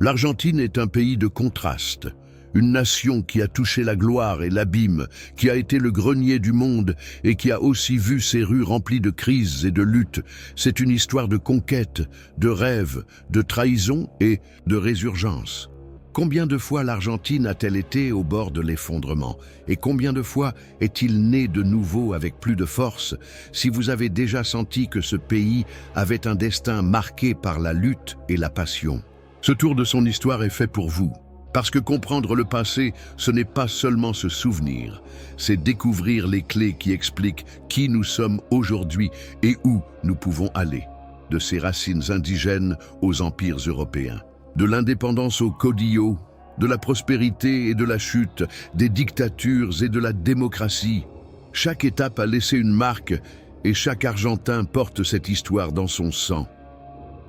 L'Argentine est un pays de contrastes, une nation qui a touché la gloire et l'abîme, qui a été le grenier du monde et qui a aussi vu ses rues remplies de crises et de luttes. C'est une histoire de conquête, de rêve, de trahison et de résurgence. Combien de fois l'Argentine a-t-elle été au bord de l'effondrement? Et combien de fois est-il né de nouveau avec plus de force? Si vous avez déjà senti que ce pays avait un destin marqué par la lutte et la passion. Ce tour de son histoire est fait pour vous. Parce que comprendre le passé, ce n'est pas seulement se souvenir, c'est découvrir les clés qui expliquent qui nous sommes aujourd'hui et où nous pouvons aller. De ses racines indigènes aux empires européens. De l'indépendance au caudillo, de la prospérité et de la chute, des dictatures et de la démocratie. Chaque étape a laissé une marque et chaque Argentin porte cette histoire dans son sang.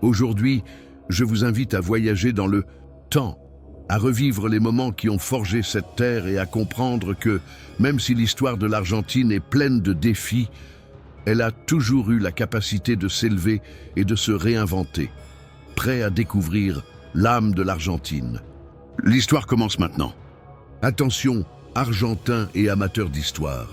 Aujourd'hui, je vous invite à voyager dans le temps, à revivre les moments qui ont forgé cette terre et à comprendre que, même si l'histoire de l'Argentine est pleine de défis, elle a toujours eu la capacité de s'élever et de se réinventer, prêt à découvrir l'âme de l'Argentine. L'histoire commence maintenant. Attention, Argentins et amateurs d'histoire.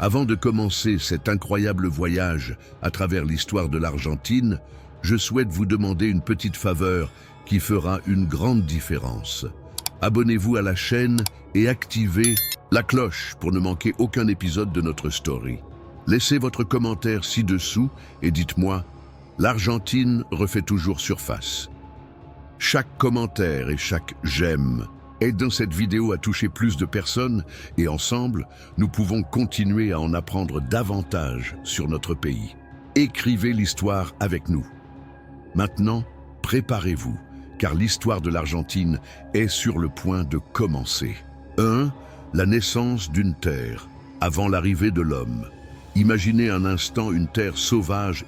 Avant de commencer cet incroyable voyage à travers l'histoire de l'Argentine, je souhaite vous demander une petite faveur qui fera une grande différence. Abonnez-vous à la chaîne et activez la cloche pour ne manquer aucun épisode de notre story. Laissez votre commentaire ci-dessous et dites-moi, l'Argentine refait toujours surface. Chaque commentaire et chaque j'aime aident cette vidéo à toucher plus de personnes et ensemble, nous pouvons continuer à en apprendre davantage sur notre pays. Écrivez l'histoire avec nous. Maintenant, préparez-vous, car l'histoire de l'Argentine est sur le point de commencer. 1. La naissance d'une terre, avant l'arrivée de l'homme. Imaginez un instant une terre sauvage,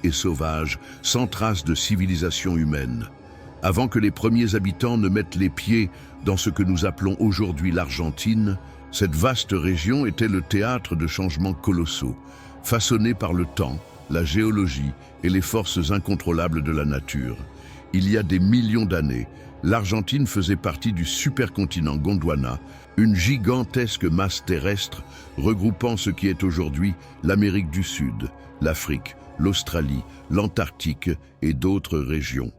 sans trace de civilisation humaine. Avant que les premiers habitants ne mettent les pieds dans ce que nous appelons aujourd'hui l'Argentine, cette vaste région était le théâtre de changements colossaux, façonnés par le temps, la géologie et les forces incontrôlables de la nature. Il y a des millions d'années, l'Argentine faisait partie du supercontinent Gondwana, une gigantesque masse terrestre regroupant ce qui est aujourd'hui l'Amérique du Sud, l'Afrique, l'Australie, l'Antarctique et d'autres régions.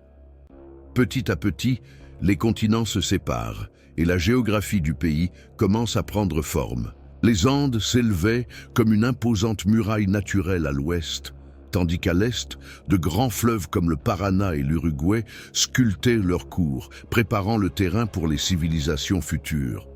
Petit à petit, les continents se séparent et la géographie du pays commence à prendre forme. Les Andes s'élevaient comme une imposante muraille naturelle à l'ouest, tandis qu'à l'est, de grands fleuves comme le Paraná et l'Uruguay sculptaient leur cours, préparant le terrain pour les civilisations futures.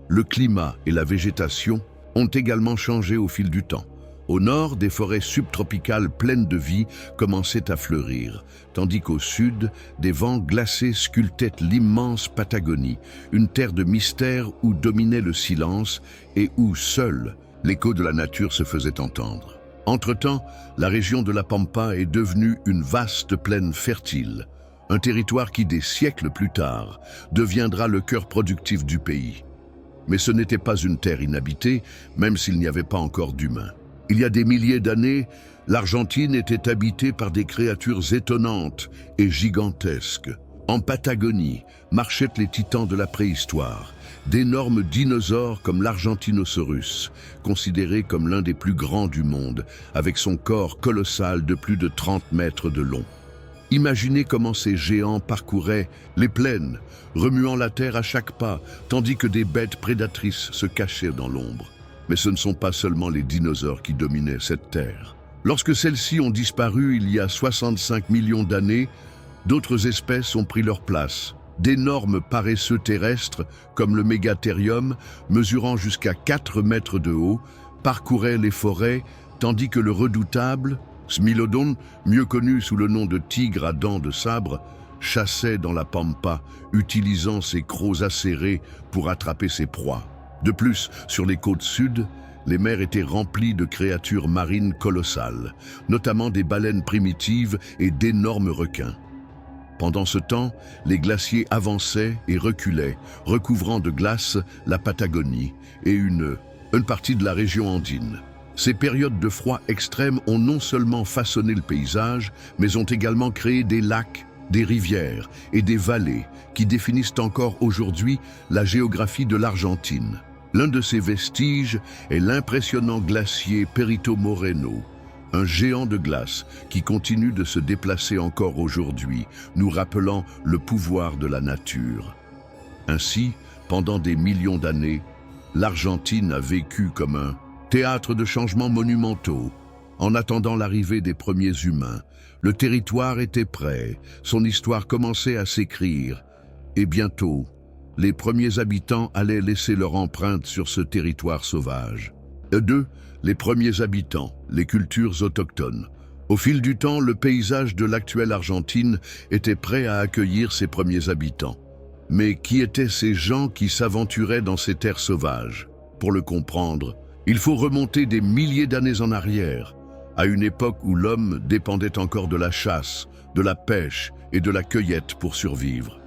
Le climat et la végétation ont également changé au fil du temps. Au nord, des forêts subtropicales pleines de vie commençaient à fleurir, tandis qu'au sud, des vents glacés sculptaient l'immense Patagonie, une terre de mystère où dominait le silence et où seul l'écho de la nature se faisait entendre. Entre-temps, la région de la Pampa est devenue une vaste plaine fertile, un territoire qui, des siècles plus tard, deviendra le cœur productif du pays. Mais ce n'était pas une terre inhabitée, même s'il n'y avait pas encore d'humains. Il y a des milliers d'années, l'Argentine était habitée par des créatures étonnantes et gigantesques. En Patagonie marchaient les titans de la préhistoire, d'énormes dinosaures comme l'Argentinosaurus, considéré comme l'un des plus grands du monde, avec son corps colossal de plus de 30 mètres de long. Imaginez comment ces géants parcouraient les plaines, remuant la terre à chaque pas, tandis que des bêtes prédatrices se cachaient dans l'ombre. Mais ce ne sont pas seulement les dinosaures qui dominaient cette terre. Lorsque celles-ci ont disparu il y a 65 millions d'années, d'autres espèces ont pris leur place. D'énormes paresseux terrestres, comme le mégathérium, mesurant jusqu'à 4 mètres de haut, parcouraient les forêts, tandis que le redoutable, Smilodon, mieux connu sous le nom de tigre à dents de sabre, chassait dans la pampa, utilisant ses crocs acérés pour attraper ses proies. De plus, sur les côtes sud, les mers étaient remplies de créatures marines colossales, notamment des baleines primitives et d'énormes requins. Pendant ce temps, les glaciers avançaient et reculaient, recouvrant de glace la Patagonie et une partie de la région andine. Ces périodes de froid extrême ont non seulement façonné le paysage, mais ont également créé des lacs, des rivières et des vallées qui définissent encore aujourd'hui la géographie de l'Argentine. L'un de ces vestiges est l'impressionnant glacier Perito Moreno, un géant de glace qui continue de se déplacer encore aujourd'hui, nous rappelant le pouvoir de la nature. Ainsi, pendant des millions d'années, l'Argentine a vécu comme un théâtre de changements monumentaux. En attendant l'arrivée des premiers humains, le territoire était prêt, son histoire commençait à s'écrire, et bientôt, les premiers habitants allaient laisser leur empreinte sur ce territoire sauvage. D'eux, les premiers habitants, les cultures autochtones. Au fil du temps, le paysage de l'actuelle Argentine était prêt à accueillir ses premiers habitants. Mais qui étaient ces gens qui s'aventuraient dans ces terres sauvages? Pour le comprendre, il faut remonter des milliers d'années en arrière, à une époque où l'homme dépendait encore de la chasse, de la pêche et de la cueillette pour survivre.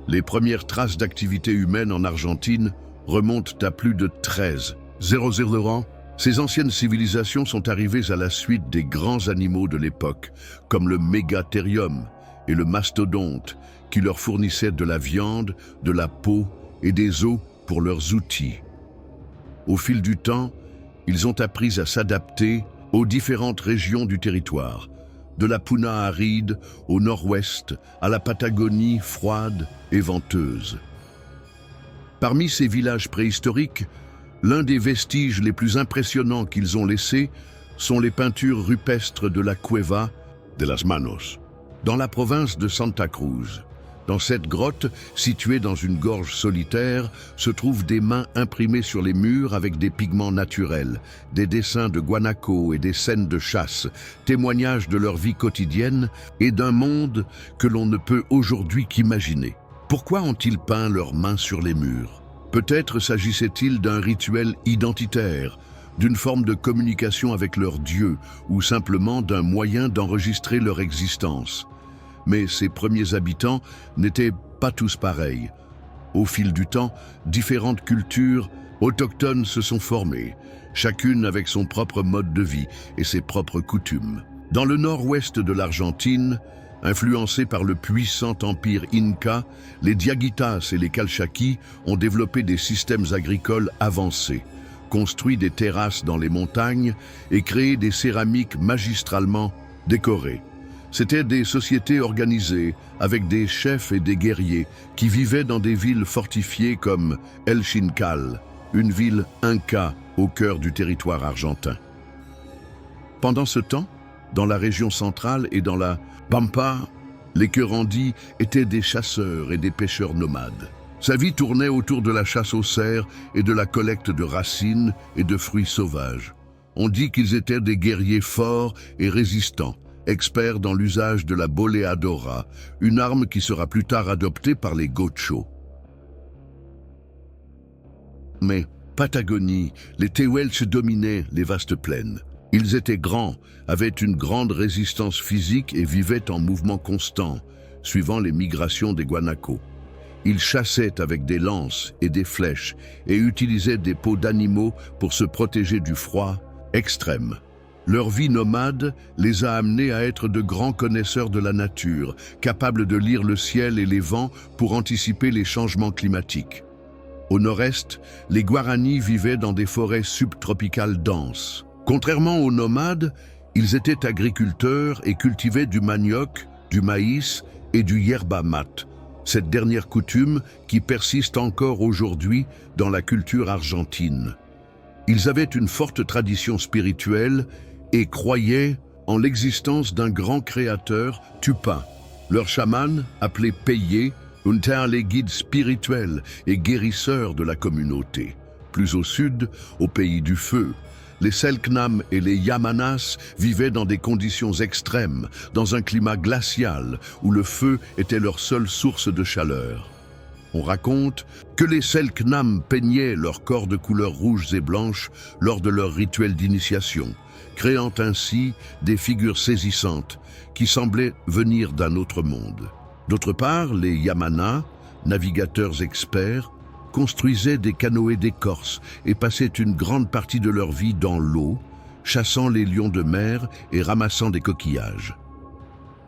Les premières traces d'activité humaine en Argentine remontent à plus de 1300 ans. Ces anciennes civilisations sont arrivées à la suite des grands animaux de l'époque, comme le mégathérium et le mastodonte, qui leur fournissaient de la viande, de la peau et des os pour leurs outils. Au fil du temps, ils ont appris à s'adapter aux différentes régions du territoire, de la Puna aride au nord-ouest à la Patagonie froide et venteuse. Parmi ces villages préhistoriques, l'un des vestiges les plus impressionnants qu'ils ont laissés sont les peintures rupestres de la Cueva de las Manos, dans la province de Santa Cruz. Dans cette grotte, située dans une gorge solitaire, se trouvent des mains imprimées sur les murs avec des pigments naturels, des dessins de guanaco et des scènes de chasse, témoignages de leur vie quotidienne et d'un monde que l'on ne peut aujourd'hui qu'imaginer. Pourquoi ont-ils peint leurs mains sur les murs? Peut-être s'agissait-il d'un rituel identitaire, d'une forme de communication avec leur Dieu ou simplement d'un moyen d'enregistrer leur existence. Mais ces premiers habitants n'étaient pas tous pareils. Au fil du temps, différentes cultures autochtones se sont formées, chacune avec son propre mode de vie et ses propres coutumes. Dans le nord-ouest de l'Argentine, influencés par le puissant empire Inca, les Diaguitas et les Calchaquis ont développé des systèmes agricoles avancés, construit des terrasses dans les montagnes et créé des céramiques magistralement décorées. C'étaient des sociétés organisées, avec des chefs et des guerriers, qui vivaient dans des villes fortifiées comme El Chincal, une ville inca au cœur du territoire argentin. Pendant ce temps, dans la région centrale et dans la Pampa, les Querandis étaient des chasseurs et des pêcheurs nomades. Sa vie tournait autour de la chasse aux cerfs et de la collecte de racines et de fruits sauvages. On dit qu'ils étaient des guerriers forts et résistants, experts dans l'usage de la boleadora, une arme qui sera plus tard adoptée par les Gauchos. Mais Patagonie, les Tehuelches dominaient les vastes plaines. Ils étaient grands, avaient une grande résistance physique et vivaient en mouvement constant, suivant les migrations des guanacos. Ils chassaient avec des lances et des flèches et utilisaient des peaux d'animaux pour se protéger du froid extrême. Leur vie nomade les a amenés à être de grands connaisseurs de la nature, capables de lire le ciel et les vents pour anticiper les changements climatiques. Au nord-est, les Guaranis vivaient dans des forêts subtropicales denses. Contrairement aux nomades, ils étaient agriculteurs et cultivaient du manioc, du maïs et du yerba mate, cette dernière coutume qui persiste encore aujourd'hui dans la culture argentine. Ils avaient une forte tradition spirituelle et croyaient en l'existence d'un grand créateur, Tupa. Leur chaman, appelé Peye, était les guides spirituels et guérisseurs de la communauté. Plus au sud, au pays du feu, les Selknam et les Yamanas vivaient dans des conditions extrêmes, dans un climat glacial où le feu était leur seule source de chaleur. On raconte que les Selknam peignaient leur corps de couleurs rouges et blanches lors de leur rituel d'initiation, créant ainsi des figures saisissantes qui semblaient venir d'un autre monde. D'autre part, les Yamana, navigateurs experts, construisaient des canoës d'écorce et passaient une grande partie de leur vie dans l'eau, chassant les lions de mer et ramassant des coquillages.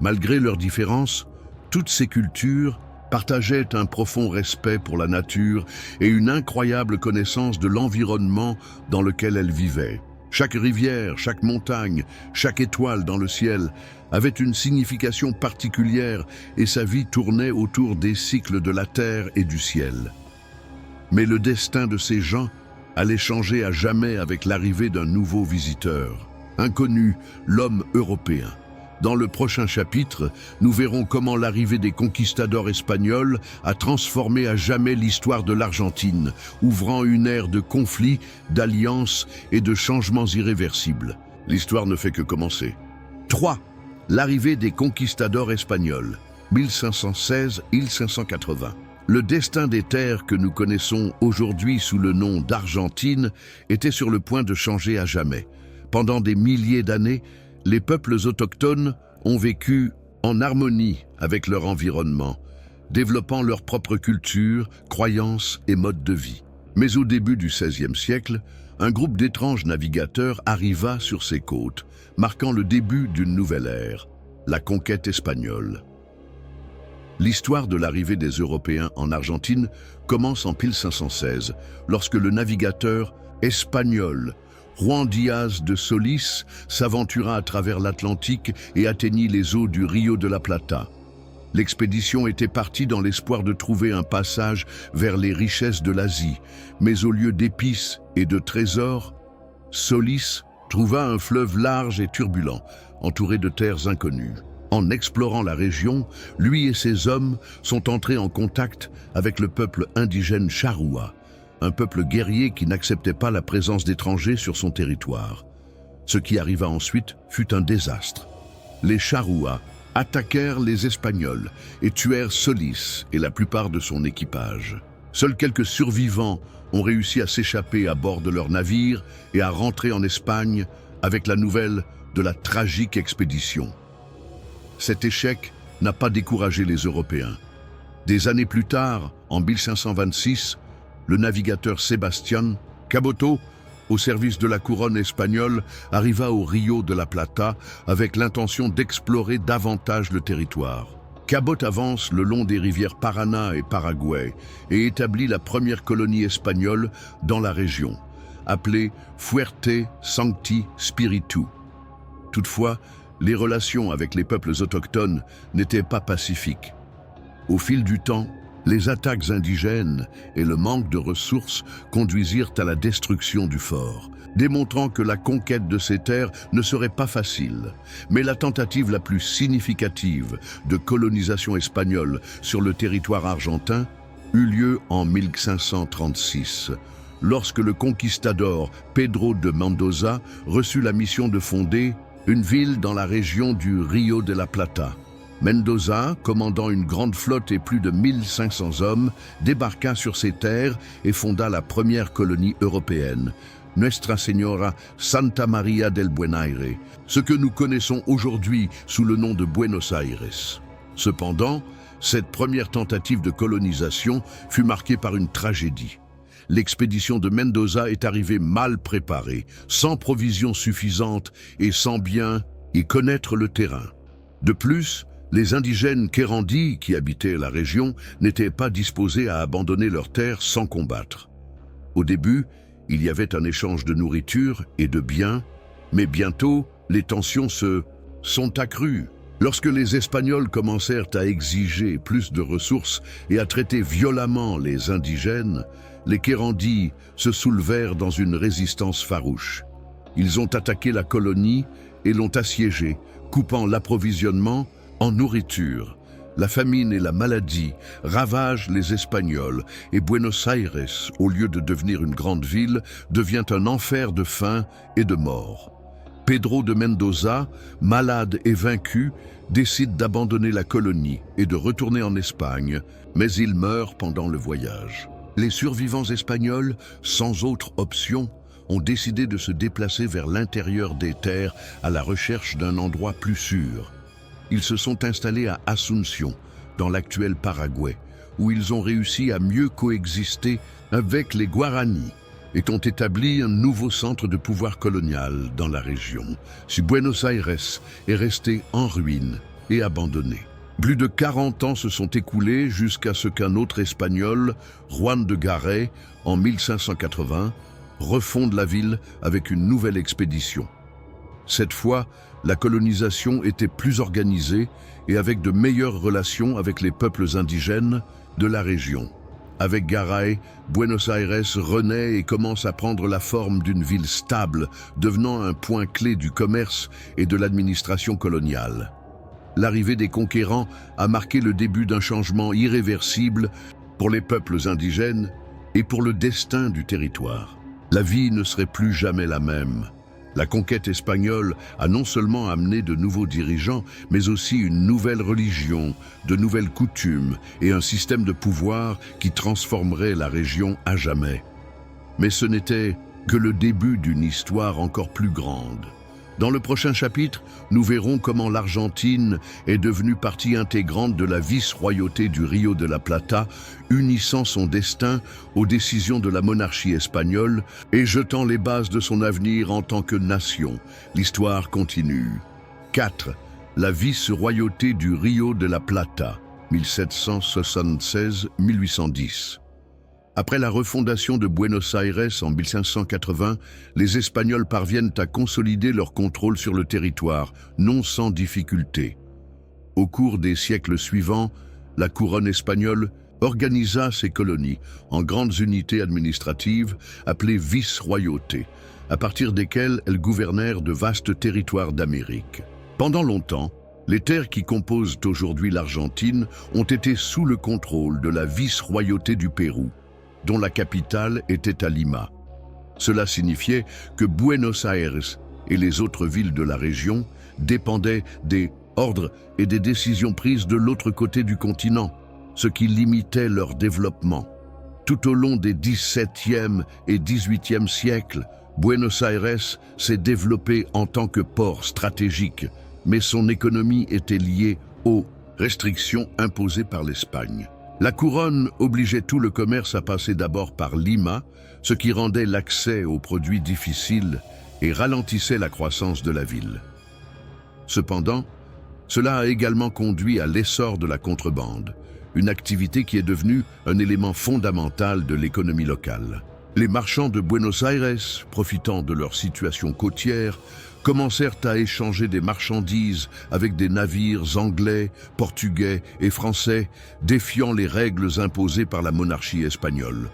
Malgré leurs différences, Toutes ces cultures partageaient un profond respect pour la nature et une incroyable connaissance de l'environnement dans lequel elles vivaient. Chaque rivière, chaque montagne, chaque étoile dans le ciel avait une signification particulière et sa vie tournait autour des cycles de la terre et du ciel. Mais le destin de ces gens allait changer à jamais avec l'arrivée d'un nouveau visiteur, inconnu, l'homme européen. Dans le prochain chapitre, nous verrons comment l'arrivée des conquistadors espagnols a transformé à jamais l'histoire de l'Argentine, ouvrant une ère de conflits, d'alliances et de changements irréversibles. L'histoire ne fait que commencer. 3. L'arrivée des conquistadors espagnols, 1516-1580. Le destin des terres que nous connaissons aujourd'hui sous le nom d'Argentine était sur le point de changer à jamais. Pendant des milliers d'années, les peuples autochtones ont vécu en harmonie avec leur environnement, développant leur propre culture, croyances et modes de vie. Mais au début du XVIe siècle, un groupe d'étranges navigateurs arriva sur ces côtes, marquant le début d'une nouvelle ère, la conquête espagnole. L'histoire de l'arrivée des Européens en Argentine commence en 1516, lorsque le navigateur espagnol Juan Díaz de Solís s'aventura à travers l'Atlantique et atteignit les eaux du Rio de la Plata. L'expédition était partie dans l'espoir de trouver un passage vers les richesses de l'Asie, mais au lieu d'épices et de trésors, Solís trouva un fleuve large et turbulent, entouré de terres inconnues. En explorant la région, lui et ses hommes sont entrés en contact avec le peuple indigène Charrúa, un peuple guerrier qui n'acceptait pas la présence d'étrangers sur son territoire. Ce qui arriva ensuite fut un désastre. Les Charrúa attaquèrent les Espagnols et tuèrent Solís et la plupart de son équipage. Seuls quelques survivants ont réussi à s'échapper à bord de leur navire et à rentrer en Espagne avec la nouvelle de la tragique expédition. Cet échec n'a pas découragé les Européens. Des années plus tard, en 1526, le navigateur Sébastien Caboto, au service de la couronne espagnole, arriva au Rio de la Plata avec l'intention d'explorer davantage le territoire. Cabot avance le long des rivières Paraná et Paraguay et établit la première colonie espagnole dans la région, appelée Fuerte Sancti Spiritu. Toutefois, les relations avec les peuples autochtones n'étaient pas pacifiques. Au fil du temps, les attaques indigènes et le manque de ressources conduisirent à la destruction du fort, démontrant que la conquête de ces terres ne serait pas facile. Mais la tentative la plus significative de colonisation espagnole sur le territoire argentin eut lieu en 1536, lorsque le conquistador Pedro de Mendoza reçut la mission de fonder une ville dans la région du Rio de la Plata. Mendoza, commandant une grande flotte et plus de 1500 hommes, débarqua sur ces terres et fonda la première colonie européenne, Nuestra Señora Santa María del Buen Aire, ce que nous connaissons aujourd'hui sous le nom de Buenos Aires. Cependant, cette première tentative de colonisation fut marquée par une tragédie. L'expédition de Mendoza est arrivée mal préparée, sans provisions suffisantes et sans bien y connaître le terrain. De plus, les indigènes Querandí qui habitaient la région n'étaient pas disposés à abandonner leurs terres sans combattre. Au début, il y avait un échange de nourriture et de biens, mais bientôt, les tensions sont accrues. Lorsque les Espagnols commencèrent à exiger plus de ressources et à traiter violemment les indigènes, les Querandí se soulevèrent dans une résistance farouche. Ils ont attaqué la colonie et l'ont assiégée, coupant l'approvisionnement en nourriture. La famine et la maladie ravagent les Espagnols et Buenos Aires, au lieu de devenir une grande ville, devient un enfer de faim et de mort. Pedro de Mendoza, malade et vaincu, décide d'abandonner la colonie et de retourner en Espagne, mais il meurt pendant le voyage. Les survivants espagnols, sans autre option, ont décidé de se déplacer vers l'intérieur des terres à la recherche d'un endroit plus sûr. Ils se sont installés à Asunción, dans l'actuel Paraguay, où ils ont réussi à mieux coexister avec les Guaranis et ont établi un nouveau centre de pouvoir colonial dans la région. Si Buenos Aires est resté en ruine et abandonné. Plus de 40 ans se sont écoulés jusqu'à ce qu'un autre Espagnol, Juan de Garay, en 1580, refonde la ville avec une nouvelle expédition. Cette fois, la colonisation était plus organisée et avec de meilleures relations avec les peuples indigènes de la région. Avec Garay, Buenos Aires renaît et commence à prendre la forme d'une ville stable, devenant un point clé du commerce et de l'administration coloniale. L'arrivée des conquérants a marqué le début d'un changement irréversible pour les peuples indigènes et pour le destin du territoire. La vie ne serait plus jamais la même. La conquête espagnole a non seulement amené de nouveaux dirigeants, mais aussi une nouvelle religion, de nouvelles coutumes et un système de pouvoir qui transformerait la région à jamais. Mais ce n'était que le début d'une histoire encore plus grande. Dans le prochain chapitre, nous verrons comment l'Argentine est devenue partie intégrante de la vice-royauté du Rio de la Plata, unissant son destin aux décisions de la monarchie espagnole et jetant les bases de son avenir en tant que nation. L'histoire continue. 4. La vice-royauté du Rio de la Plata, 1776-1810. Après la refondation de Buenos Aires en 1580, les Espagnols parviennent à consolider leur contrôle sur le territoire, non sans difficulté. Au cours des siècles suivants, la couronne espagnole organisa ses colonies en grandes unités administratives appelées vice-royautés, à partir desquelles elles gouvernèrent de vastes territoires d'Amérique. Pendant longtemps, les terres qui composent aujourd'hui l'Argentine ont été sous le contrôle de la vice-royauté du Pérou, dont la capitale était à Lima. Cela signifiait que Buenos Aires et les autres villes de la région dépendaient des ordres et des décisions prises de l'autre côté du continent, ce qui limitait leur développement. Tout au long des XVIIe et XVIIIe siècles, Buenos Aires s'est développé en tant que port stratégique, mais son économie était liée aux restrictions imposées par l'Espagne. La couronne obligeait tout le commerce à passer d'abord par Lima, ce qui rendait l'accès aux produits difficile et ralentissait la croissance de la ville. Cependant, cela a également conduit à l'essor de la contrebande, une activité qui est devenue un élément fondamental de l'économie locale. Les marchands de Buenos Aires, profitant de leur situation côtière, commencèrent à échanger des marchandises avec des navires anglais, portugais et français, défiant les règles imposées par la monarchie espagnole.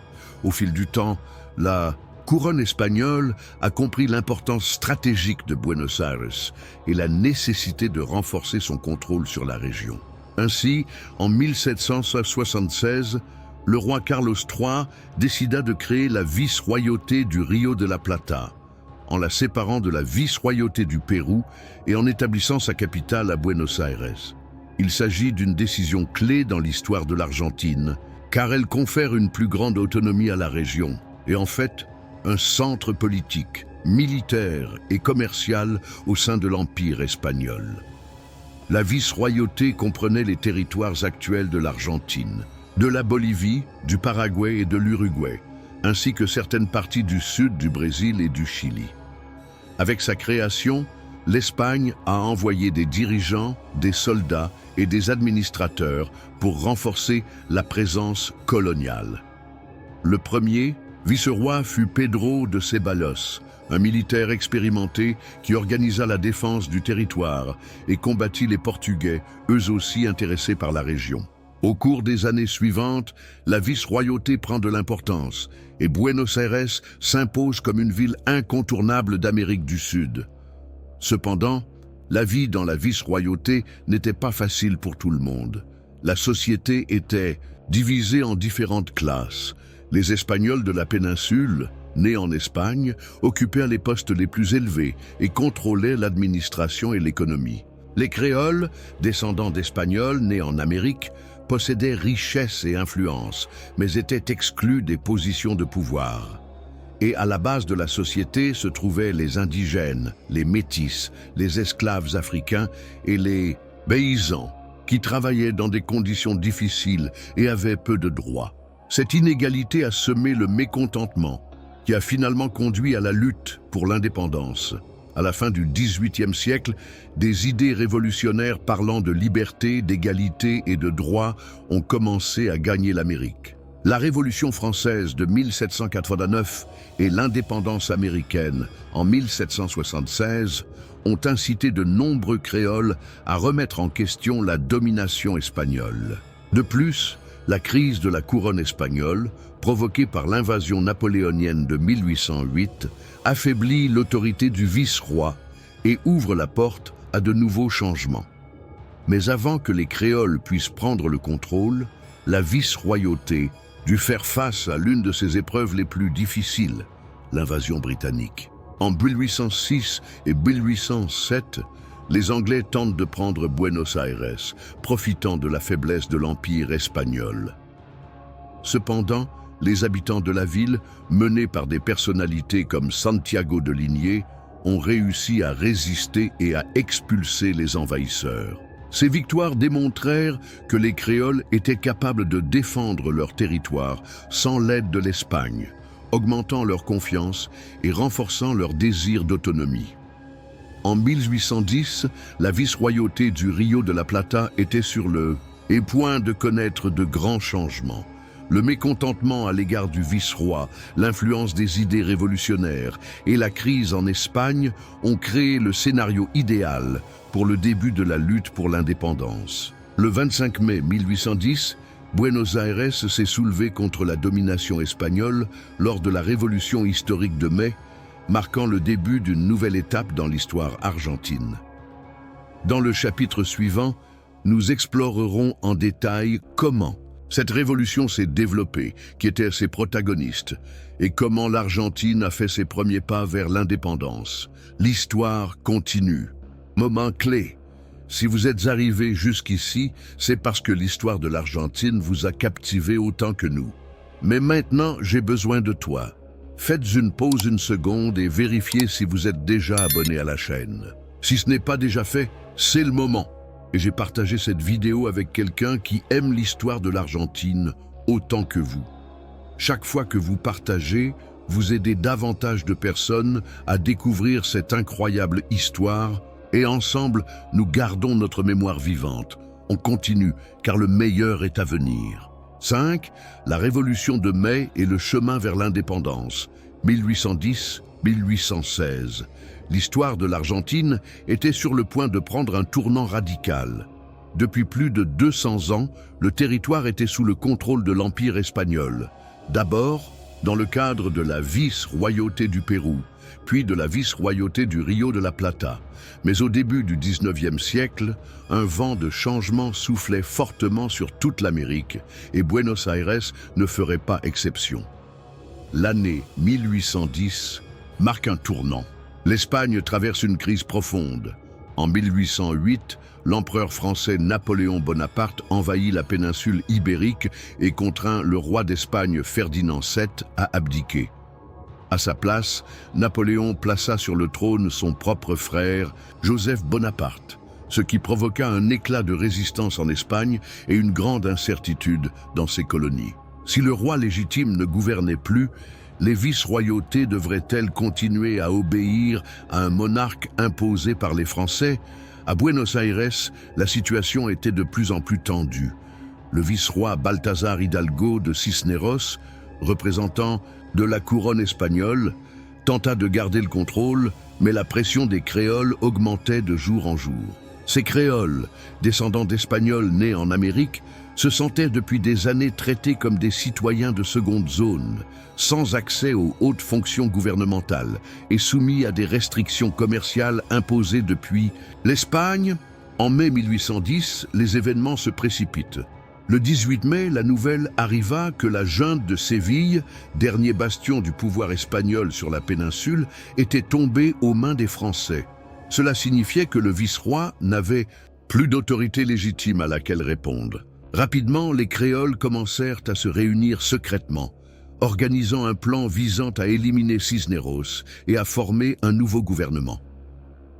Au fil du temps, la couronne espagnole a compris l'importance stratégique de Buenos Aires et la nécessité de renforcer son contrôle sur la région. Ainsi, en 1776, le roi Carlos III décida de créer la vice-royauté du Rio de la Plata, en la séparant de la vice-royauté du Pérou et en établissant sa capitale à Buenos Aires. Il s'agit d'une décision clé dans l'histoire de l'Argentine, car elle confère une plus grande autonomie à la région, et en fait, un centre politique, militaire et commercial au sein de l'Empire espagnol. La vice-royauté comprenait les territoires actuels de l'Argentine, de la Bolivie, du Paraguay et de l'Uruguay, ainsi que certaines parties du sud du Brésil et du Chili. Avec sa création, l'Espagne a envoyé des dirigeants, des soldats et des administrateurs pour renforcer la présence coloniale. Le premier vice-roi fut Pedro de Ceballos, un militaire expérimenté qui organisa la défense du territoire et combattit les Portugais, eux aussi intéressés par la région. Au cours des années suivantes, la vice-royauté prend de l'importance et Buenos Aires s'impose comme une ville incontournable d'Amérique du Sud. Cependant, la vie dans la vice-royauté n'était pas facile pour tout le monde. La société était divisée en différentes classes. Les Espagnols de la péninsule, nés en Espagne, occupaient les postes les plus élevés et contrôlaient l'administration et l'économie. Les créoles, descendants d'Espagnols nés en Amérique, possédaient richesse et influence, mais étaient exclus des positions de pouvoir. Et à la base de la société se trouvaient les indigènes, les métis, les esclaves africains et les paysans, qui travaillaient dans des conditions difficiles et avaient peu de droits. Cette inégalité a semé le mécontentement, qui a finalement conduit à la lutte pour l'indépendance. À la fin du XVIIIe siècle, des idées révolutionnaires parlant de liberté, d'égalité et de droit ont commencé à gagner l'Amérique. La Révolution française de 1789 et l'indépendance américaine en 1776 ont incité de nombreux créoles à remettre en question la domination espagnole. De plus, la crise de la couronne espagnole, provoquée par l'invasion napoléonienne de 1808, affaiblit l'autorité du vice-roi et ouvre la porte à de nouveaux changements. Mais avant que les créoles puissent prendre le contrôle, la vice-royauté dut faire face à l'une de ses épreuves les plus difficiles, l'invasion britannique. En 1806 et 1807, les Anglais tentent de prendre Buenos Aires, profitant de la faiblesse de l'Empire espagnol. Cependant, les habitants de la ville, menés par des personnalités comme Santiago de Liniers, ont réussi à résister et à expulser les envahisseurs. Ces victoires démontrèrent que les créoles étaient capables de défendre leur territoire sans l'aide de l'Espagne, augmentant leur confiance et renforçant leur désir d'autonomie. En 1810, la vice-royauté du Rio de la Plata était sur le point de connaître de grands changements. Le mécontentement à l'égard du vice-roi, l'influence des idées révolutionnaires et la crise en Espagne ont créé le scénario idéal pour le début de la lutte pour l'indépendance. Le 25 mai 1810, Buenos Aires s'est soulevé contre la domination espagnole lors de la Révolution historique de mai, marquant le début d'une nouvelle étape dans l'histoire argentine. Dans le chapitre suivant, nous explorerons en détail comment cette révolution s'est développée, qui étaient ses protagonistes, et comment l'Argentine a fait ses premiers pas vers l'indépendance. L'histoire continue. Moment clé. Si vous êtes arrivé jusqu'ici, c'est parce que l'histoire de l'Argentine vous a captivé autant que nous. Mais maintenant, j'ai besoin de toi. Faites une pause une seconde et vérifiez si vous êtes déjà abonné à la chaîne. Si ce n'est pas déjà fait, c'est le moment. Et j'ai partagé cette vidéo avec quelqu'un qui aime l'histoire de l'Argentine autant que vous. Chaque fois que vous partagez, vous aidez davantage de personnes à découvrir cette incroyable histoire et ensemble, nous gardons notre mémoire vivante. On continue, car le meilleur est à venir. 5. La Révolution de mai et le chemin vers l'indépendance, 1810-1816. L'histoire de l'Argentine était sur le point de prendre un tournant radical. Depuis plus de 200 ans, le territoire était sous le contrôle de l'Empire espagnol. D'abord, dans le cadre de la vice-royauté du Pérou, puis de la vice-royauté du Rio de la Plata. Mais au début du XIXe siècle, un vent de changement soufflait fortement sur toute l'Amérique et Buenos Aires ne ferait pas exception. L'année 1810 marque un tournant. L'Espagne traverse une crise profonde. En 1808, l'empereur français Napoléon Bonaparte envahit la péninsule ibérique et contraint le roi d'Espagne Ferdinand VII à abdiquer. À sa place, Napoléon plaça sur le trône son propre frère, Joseph Bonaparte, ce qui provoqua un éclat de résistance en Espagne et une grande incertitude dans ses colonies. Si le roi légitime ne gouvernait plus, les vice-royautés devraient-elles continuer à obéir à un monarque imposé par les Français? À Buenos Aires, la situation était de plus en plus tendue. Le vice-roi Baltasar Hidalgo de Cisneros, représentant de la couronne espagnole, tenta de garder le contrôle, mais la pression des créoles augmentait de jour en jour. Ces créoles, descendants d'Espagnols nés en Amérique, se sentaient depuis des années traités comme des citoyens de seconde zone, sans accès aux hautes fonctions gouvernementales et soumis à des restrictions commerciales imposées depuis l'Espagne. En mai 1810, les événements se précipitent. Le 18 mai, la nouvelle arriva que la junte de Séville, dernier bastion du pouvoir espagnol sur la péninsule, était tombée aux mains des Français. Cela signifiait que le vice-roi n'avait plus d'autorité légitime à laquelle répondre. Rapidement, les créoles commencèrent à se réunir secrètement, organisant un plan visant à éliminer Cisneros et à former un nouveau gouvernement.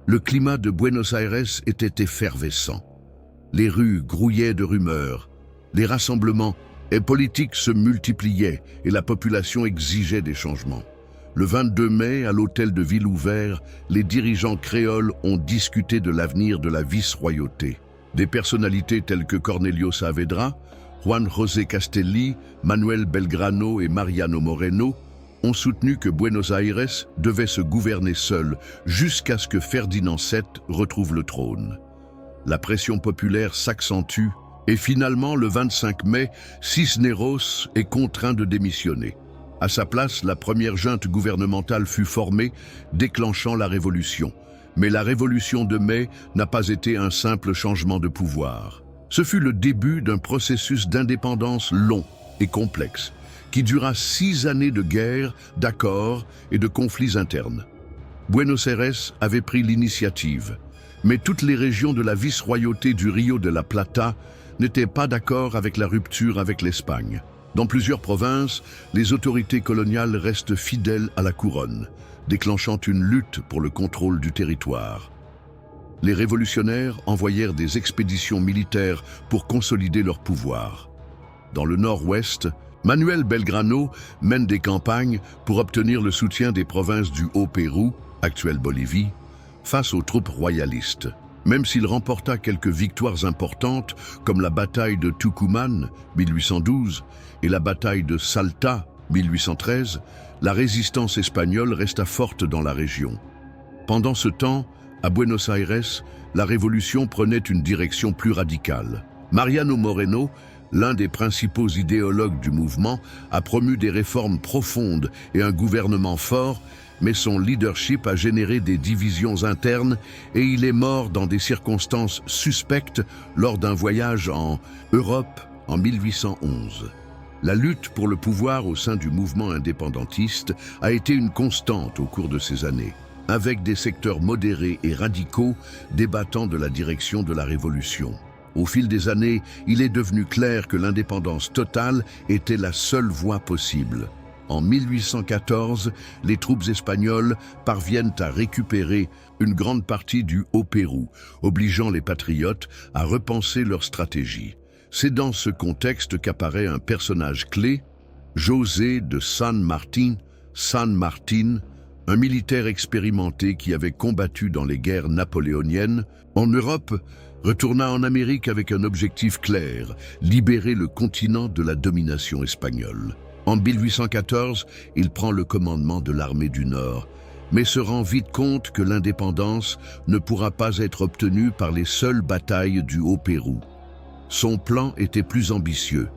Le climat de Buenos Aires était effervescent. Les rues grouillaient de rumeurs, les rassemblements et politiques se multipliaient et la population exigeait des changements. Le 22 mai, à l'hôtel de Ville-Ouvert, les dirigeants créoles ont discuté de l'avenir de la vice-royauté. Des personnalités telles que Cornelio Saavedra, Juan José Castelli, Manuel Belgrano et Mariano Moreno ont soutenu que Buenos Aires devait se gouverner seul jusqu'à ce que Ferdinand VII retrouve le trône. La pression populaire s'accentue et finalement, le 25 mai, Cisneros est contraint de démissionner. À sa place, la première junte gouvernementale fut formée, déclenchant la révolution. Mais la révolution de mai n'a pas été un simple changement de pouvoir. Ce fut le début d'un processus d'indépendance long et complexe, qui dura 6 années de guerre, d'accords et de conflits internes. Buenos Aires avait pris l'initiative, mais toutes les régions de la vice-royauté du Rio de la Plata n'étaient pas d'accord avec la rupture avec l'Espagne. Dans plusieurs provinces, les autorités coloniales restent fidèles à la couronne, déclenchant une lutte pour le contrôle du territoire. Les révolutionnaires envoyèrent des expéditions militaires pour consolider leur pouvoir. Dans le nord-ouest, Manuel Belgrano mène des campagnes pour obtenir le soutien des provinces du Haut-Pérou, actuelle Bolivie, face aux troupes royalistes. Même s'il remporta quelques victoires importantes, comme la bataille de Tucumán, 1812, et la bataille de Salta, 1813, la résistance espagnole resta forte dans la région. Pendant ce temps, à Buenos Aires, la révolution prenait une direction plus radicale. Mariano Moreno, l'un des principaux idéologues du mouvement, a promu des réformes profondes et un gouvernement fort, mais son leadership a généré des divisions internes et il est mort dans des circonstances suspectes lors d'un voyage en Europe en 1811. La lutte pour le pouvoir au sein du mouvement indépendantiste a été une constante au cours de ces années, avec des secteurs modérés et radicaux débattant de la direction de la révolution. Au fil des années, il est devenu clair que l'indépendance totale était la seule voie possible. En 1814, les troupes espagnoles parviennent à récupérer une grande partie du Haut-Pérou, obligeant les patriotes à repenser leur stratégie. C'est dans ce contexte qu'apparaît un personnage clé, José de San Martín, un militaire expérimenté qui avait combattu dans les guerres napoléoniennes. En Europe, retourna en Amérique avec un objectif clair, libérer le continent de la domination espagnole. En 1814, il prend le commandement de l'armée du Nord, mais se rend vite compte que l'indépendance ne pourra pas être obtenue par les seules batailles du Haut-Pérou. Son plan était plus ambitieux,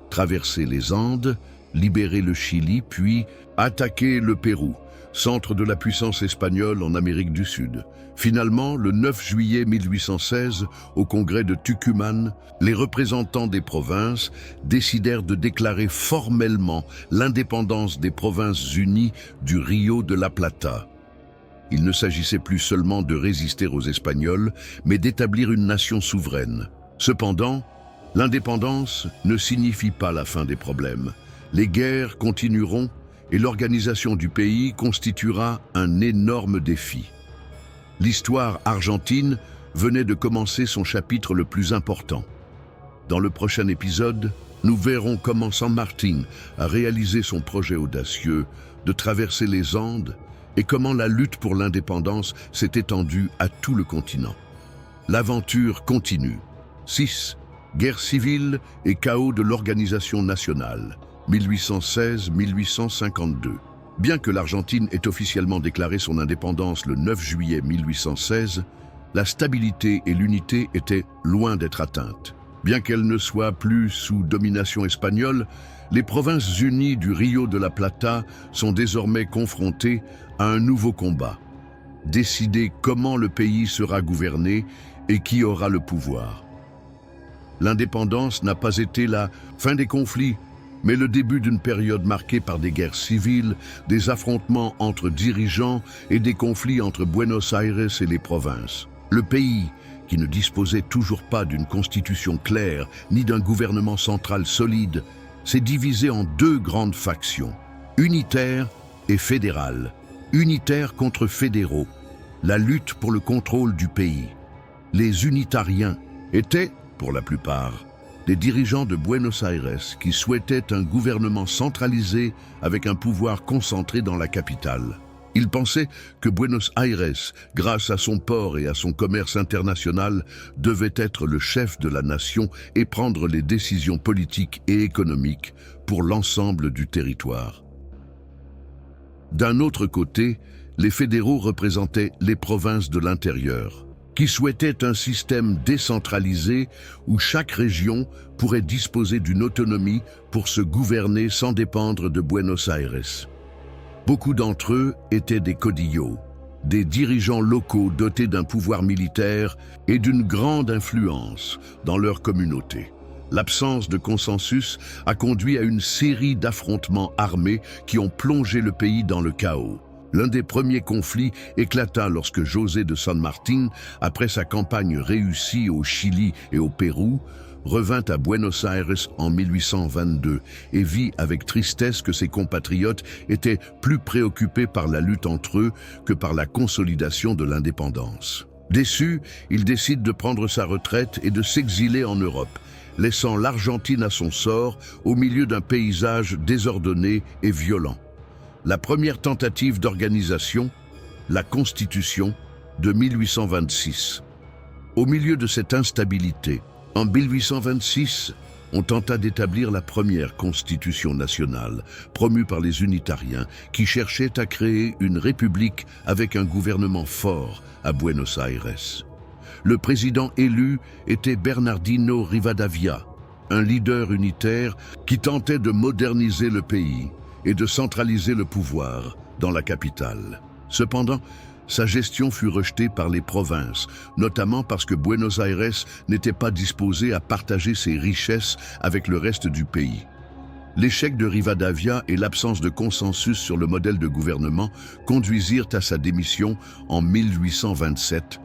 traverser les Andes, libérer le Chili, puis attaquer le Pérou, centre de la puissance espagnole en Amérique du Sud. Finalement, le 9 juillet 1816, au congrès de Tucumán, les représentants des provinces décidèrent de déclarer formellement l'indépendance des Provinces unies du Rio de la Plata. Il ne s'agissait plus seulement de résister aux Espagnols, mais d'établir une nation souveraine. Cependant, l'indépendance ne signifie pas la fin des problèmes. Les guerres continueront et l'organisation du pays constituera un énorme défi. L'histoire argentine venait de commencer son chapitre le plus important. Dans le prochain épisode, nous verrons comment San Martín a réalisé son projet audacieux de traverser les Andes et comment la lutte pour l'indépendance s'est étendue à tout le continent. L'aventure continue. 6. Guerre civile et chaos de l'organisation nationale, 1816-1852. Bien que l'Argentine ait officiellement déclaré son indépendance le 9 juillet 1816, la stabilité et l'unité étaient loin d'être atteintes. Bien qu'elles ne soient plus sous domination espagnole, les provinces unies du Rio de la Plata sont désormais confrontées à un nouveau combat. Décider comment le pays sera gouverné et qui aura le pouvoir. L'indépendance n'a pas été la fin des conflits, mais le début d'une période marquée par des guerres civiles, des affrontements entre dirigeants et des conflits entre Buenos Aires et les provinces. Le pays, qui ne disposait toujours pas d'une constitution claire ni d'un gouvernement central solide, s'est divisé en 2 grandes factions, unitaires et fédérales. Unitaires contre fédéraux, la lutte pour le contrôle du pays. Les unitariens étaient, pour la plupart, des dirigeants de Buenos Aires qui souhaitaient un gouvernement centralisé avec un pouvoir concentré dans la capitale. Ils pensaient que Buenos Aires, grâce à son port et à son commerce international, devait être le chef de la nation et prendre les décisions politiques et économiques pour l'ensemble du territoire. D'un autre côté, les fédéraux représentaient les provinces de l'intérieur, qui souhaitaient un système décentralisé où chaque région pourrait disposer d'une autonomie pour se gouverner sans dépendre de Buenos Aires. Beaucoup d'entre eux étaient des caudillos, des dirigeants locaux dotés d'un pouvoir militaire et d'une grande influence dans leur communauté. L'absence de consensus a conduit à une série d'affrontements armés qui ont plongé le pays dans le chaos. L'un des premiers conflits éclata lorsque José de San Martín, après sa campagne réussie au Chili et au Pérou, revint à Buenos Aires en 1822 et vit avec tristesse que ses compatriotes étaient plus préoccupés par la lutte entre eux que par la consolidation de l'indépendance. Déçu, il décide de prendre sa retraite et de s'exiler en Europe, laissant l'Argentine à son sort au milieu d'un paysage désordonné et violent. La première tentative d'organisation, la Constitution de 1826. Au milieu de cette instabilité, en 1826, on tenta d'établir la première Constitution nationale, promue par les unitariens, qui cherchaient à créer une république avec un gouvernement fort à Buenos Aires. Le président élu était Bernardino Rivadavia, un leader unitaire qui tentait de moderniser le pays et de centraliser le pouvoir dans la capitale. Cependant, sa gestion fut rejetée par les provinces, notamment parce que Buenos Aires n'était pas disposé à partager ses richesses avec le reste du pays. L'échec de Rivadavia et l'absence de consensus sur le modèle de gouvernement conduisirent à sa démission en 1827.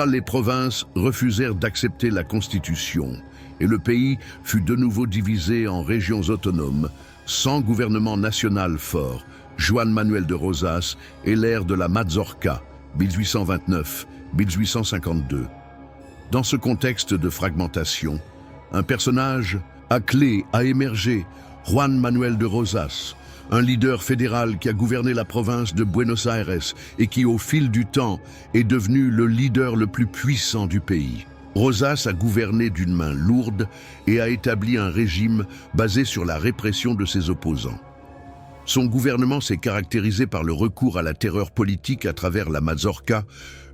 Les provinces refusèrent d'accepter la Constitution et le pays fut de nouveau divisé en régions autonomes, sans gouvernement national fort. Juan Manuel de Rosas et l'ère de la Mazorca, 1829-1852. Dans ce contexte de fragmentation, un personnage à clé a émergé, Juan Manuel de Rosas, un leader fédéral qui a gouverné la province de Buenos Aires et qui, au fil du temps, est devenu le leader le plus puissant du pays. Rosas a gouverné d'une main lourde et a établi un régime basé sur la répression de ses opposants. Son gouvernement s'est caractérisé par le recours à la terreur politique à travers la Mazorca,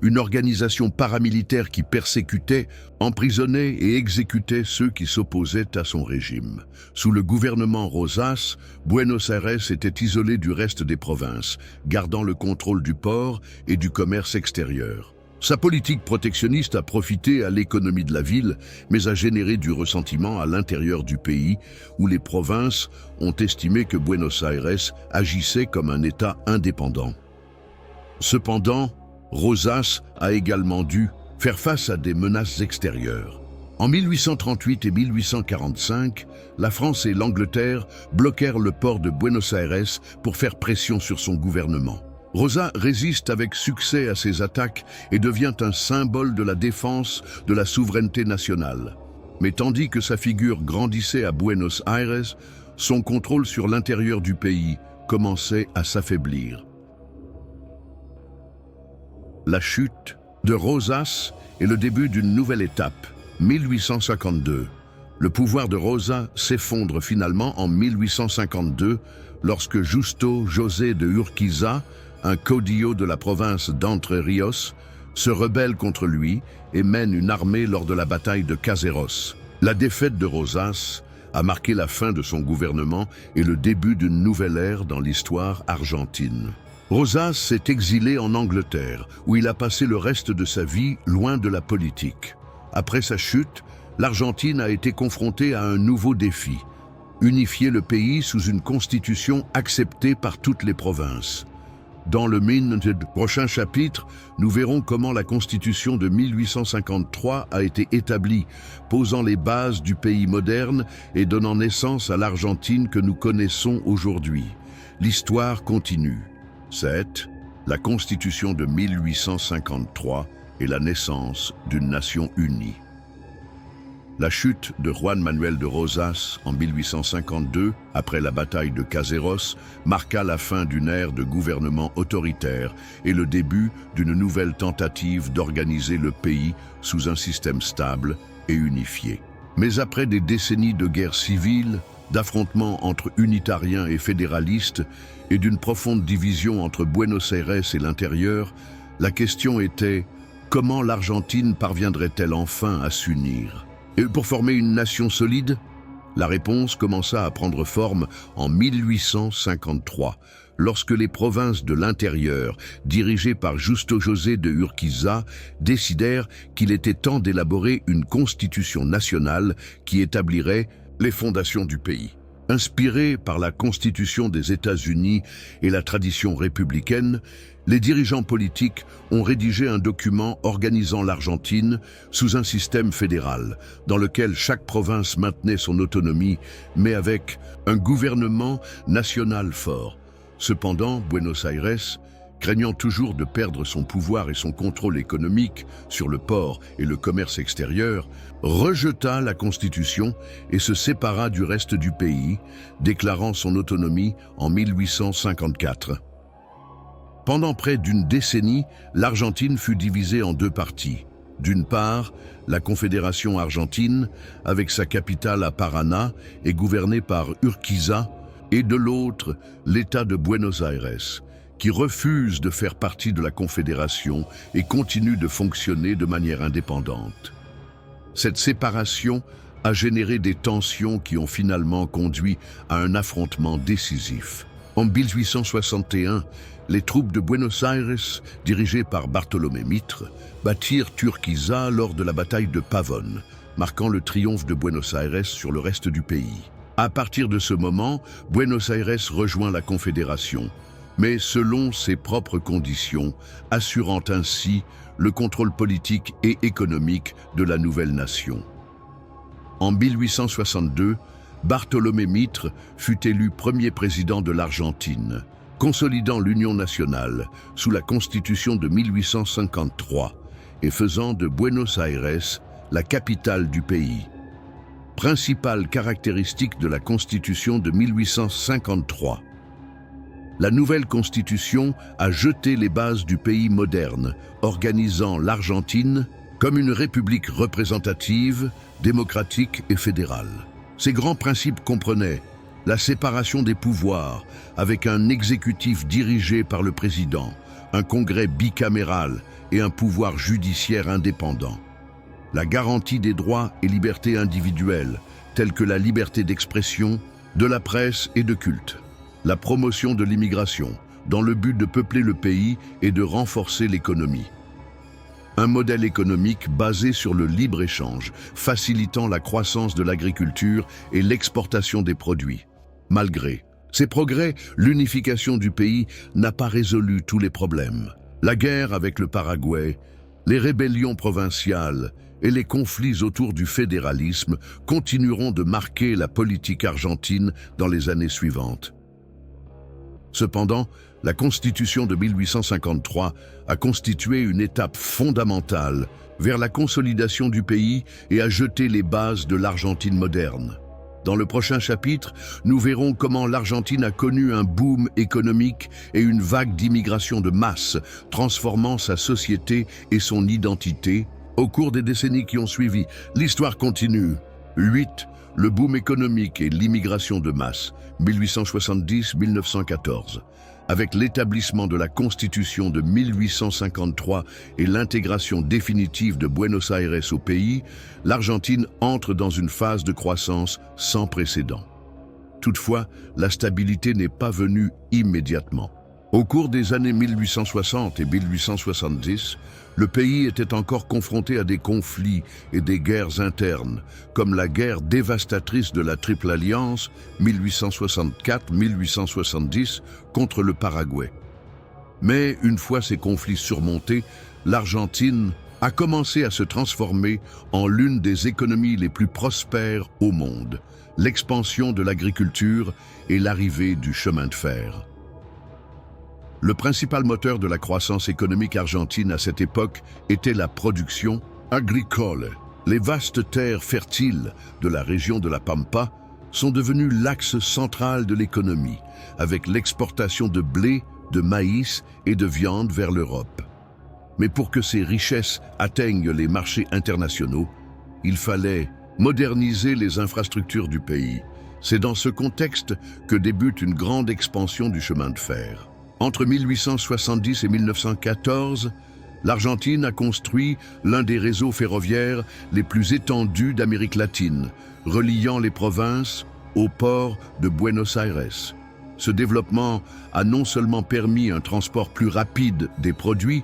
une organisation paramilitaire qui persécutait, emprisonnait et exécutait ceux qui s'opposaient à son régime. Sous le gouvernement Rosas, Buenos Aires était isolé du reste des provinces, gardant le contrôle du port et du commerce extérieur. Sa politique protectionniste a profité à l'économie de la ville, mais a généré du ressentiment à l'intérieur du pays, où les provinces ont estimé que Buenos Aires agissait comme un État indépendant. Cependant, Rosas a également dû faire face à des menaces extérieures. En 1838 et 1845, la France et l'Angleterre bloquèrent le port de Buenos Aires pour faire pression sur son gouvernement. Rosas résiste avec succès à ces attaques et devient un symbole de la défense de la souveraineté nationale. Mais tandis que sa figure grandissait à Buenos Aires, son contrôle sur l'intérieur du pays commençait à s'affaiblir. La chute de Rosas est le début d'une nouvelle étape, 1852. Le pouvoir de Rosas s'effondre finalement en 1852 lorsque Justo José de Urquiza, un caudillo de la province d'Entre Ríos, se rebelle contre lui et mène une armée lors de la bataille de Caseros. La défaite de Rosas a marqué la fin de son gouvernement et le début d'une nouvelle ère dans l'histoire argentine. Rosas s'est exilé en Angleterre, où il a passé le reste de sa vie loin de la politique. Après sa chute, l'Argentine a été confrontée à un nouveau défi: unifier le pays sous une constitution acceptée par toutes les provinces. Dans le prochain chapitre, nous verrons comment la Constitution de 1853 a été établie, posant les bases du pays moderne et donnant naissance à l'Argentine que nous connaissons aujourd'hui. L'histoire continue. 7. La Constitution de 1853 et la naissance d'une nation unie. La chute de Juan Manuel de Rosas en 1852, après la bataille de Caseros, marqua la fin d'une ère de gouvernement autoritaire et le début d'une nouvelle tentative d'organiser le pays sous un système stable et unifié. Mais après des décennies de guerre civile, d'affrontements entre unitariens et fédéralistes et d'une profonde division entre Buenos Aires et l'intérieur, la question était comment l'Argentine parviendrait-elle enfin à s'unir ? Et pour former une nation solide, la réponse commença à prendre forme en 1853, lorsque les provinces de l'intérieur, dirigées par Justo José de Urquiza, décidèrent qu'il était temps d'élaborer une constitution nationale qui établirait les fondations du pays. Inspirés par la Constitution des États-Unis et la tradition républicaine, les dirigeants politiques ont rédigé un document organisant l'Argentine sous un système fédéral, dans lequel chaque province maintenait son autonomie, mais avec un gouvernement national fort. Cependant, Buenos Aires, craignant toujours de perdre son pouvoir et son contrôle économique sur le port et le commerce extérieur, rejeta la Constitution et se sépara du reste du pays, déclarant son autonomie en 1854. Pendant près d'une décennie, l'Argentine fut divisée en deux parties. D'une part, la Confédération argentine, avec sa capitale à Paraná et gouvernée par Urquiza, et de l'autre, l'État de Buenos Aires, qui refuse de faire partie de la Confédération et continue de fonctionner de manière indépendante. Cette séparation a généré des tensions qui ont finalement conduit à un affrontement décisif. En 1861, les troupes de Buenos Aires, dirigées par Bartolomé Mitre, battirent Urquiza lors de la bataille de Pavón, marquant le triomphe de Buenos Aires sur le reste du pays. À partir de ce moment, Buenos Aires rejoint la Confédération, mais selon ses propres conditions, assurant ainsi le contrôle politique et économique de la nouvelle nation. En 1862, Bartolomé Mitre fut élu premier président de l'Argentine, consolidant l'union nationale sous la Constitution de 1853 et faisant de Buenos Aires la capitale du pays. Principale caractéristique de la Constitution de 1853. La nouvelle Constitution a jeté les bases du pays moderne, organisant l'Argentine comme une république représentative, démocratique et fédérale. Ces grands principes comprenaient la séparation des pouvoirs avec un exécutif dirigé par le président, un congrès bicaméral et un pouvoir judiciaire indépendant. La garantie des droits et libertés individuelles, telles que la liberté d'expression, de la presse et de culte. La promotion de l'immigration, dans le but de peupler le pays et de renforcer l'économie. Un modèle économique basé sur le libre-échange, facilitant la croissance de l'agriculture et l'exportation des produits. Malgré ces progrès, l'unification du pays n'a pas résolu tous les problèmes. La guerre avec le Paraguay, les rébellions provinciales et les conflits autour du fédéralisme continueront de marquer la politique argentine dans les années suivantes. Cependant, la Constitution de 1853 a constitué une étape fondamentale vers la consolidation du pays et a jeté les bases de l'Argentine moderne. Dans le prochain chapitre, nous verrons comment l'Argentine a connu un boom économique et une vague d'immigration de masse, transformant sa société et son identité. Au cours des décennies qui ont suivi, l'histoire continue. 8. Le boom économique et l'immigration de masse, 1870-1914. Avec l'établissement de la Constitution de 1853 et l'intégration définitive de Buenos Aires au pays, l'Argentine entre dans une phase de croissance sans précédent. Toutefois, la stabilité n'est pas venue immédiatement. Au cours des années 1860 et 1870, le pays était encore confronté à des conflits et des guerres internes, comme la guerre dévastatrice de la Triple Alliance 1864-1870 contre le Paraguay. Mais une fois ces conflits surmontés, l'Argentine a commencé à se transformer en l'une des économies les plus prospères au monde, l'expansion de l'agriculture et l'arrivée du chemin de fer. Le principal moteur de la croissance économique argentine à cette époque était la production agricole. Les vastes terres fertiles de la région de la Pampa sont devenues l'axe central de l'économie, avec l'exportation de blé, de maïs et de viande vers l'Europe. Mais pour que ces richesses atteignent les marchés internationaux, il fallait moderniser les infrastructures du pays. C'est dans ce contexte que débute une grande expansion du chemin de fer. Entre 1870 et 1914, l'Argentine a construit l'un des réseaux ferroviaires les plus étendus d'Amérique latine, reliant les provinces au port de Buenos Aires. Ce développement a non seulement permis un transport plus rapide des produits,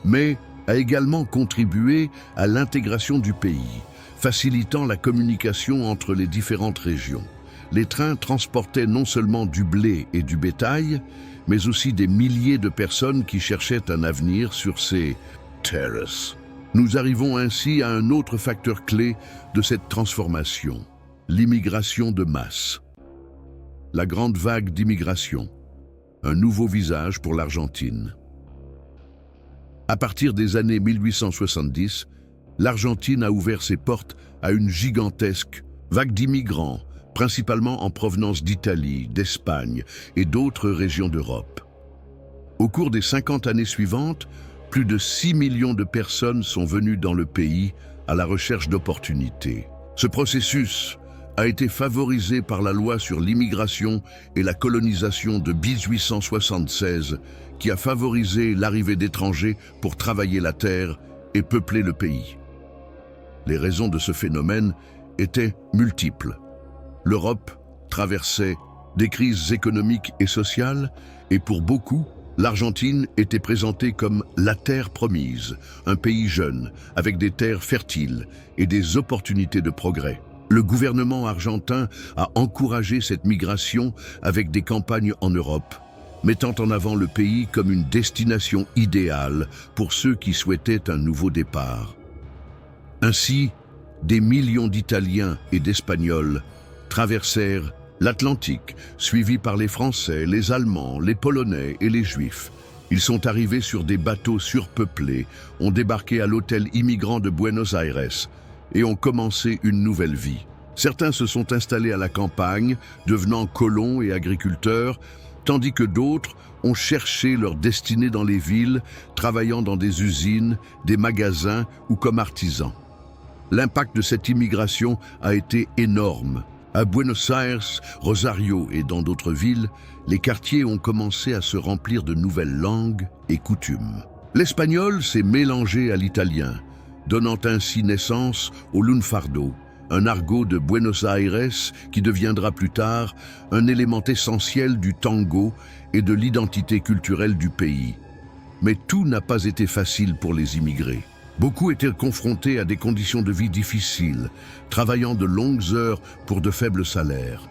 mais a également contribué à l'intégration du pays, facilitant la communication entre les différentes régions. Les trains transportaient non seulement du blé et du bétail, mais aussi des milliers de personnes qui cherchaient un avenir sur ces terres. Nous arrivons ainsi à un autre facteur clé de cette transformation, l'immigration de masse. La grande vague d'immigration, un nouveau visage pour l'Argentine. À partir des années 1870, l'Argentine a ouvert ses portes à une gigantesque vague d'immigrants, principalement en provenance d'Italie, d'Espagne et d'autres régions d'Europe. Au cours des 50 années suivantes, plus de 6 millions de personnes sont venues dans le pays à la recherche d'opportunités. Ce processus a été favorisé par la loi sur l'immigration et la colonisation de 1876, qui a favorisé l'arrivée d'étrangers pour travailler la terre et peupler le pays. Les raisons de ce phénomène étaient multiples. L'Europe traversait des crises économiques et sociales, et pour beaucoup, l'Argentine était présentée comme la terre promise, un pays jeune, avec des terres fertiles et des opportunités de progrès. Le gouvernement argentin a encouragé cette migration avec des campagnes en Europe, mettant en avant le pays comme une destination idéale pour ceux qui souhaitaient un nouveau départ. Ainsi, des millions d'Italiens et d'Espagnols traversèrent l'Atlantique, suivis par les Français, les Allemands, les Polonais et les Juifs. Ils sont arrivés sur des bateaux surpeuplés, ont débarqué à l'hôtel immigrant de Buenos Aires et ont commencé une nouvelle vie. Certains se sont installés à la campagne, devenant colons et agriculteurs, tandis que d'autres ont cherché leur destinée dans les villes, travaillant dans des usines, des magasins ou comme artisans. L'impact de cette immigration a été énorme. À Buenos Aires, Rosario et dans d'autres villes, les quartiers ont commencé à se remplir de nouvelles langues et coutumes. L'espagnol s'est mélangé à l'italien, donnant ainsi naissance au lunfardo, un argot de Buenos Aires qui deviendra plus tard un élément essentiel du tango et de l'identité culturelle du pays. Mais tout n'a pas été facile pour les immigrés. Beaucoup étaient confrontés à des conditions de vie difficiles, travaillant de longues heures pour de faibles salaires.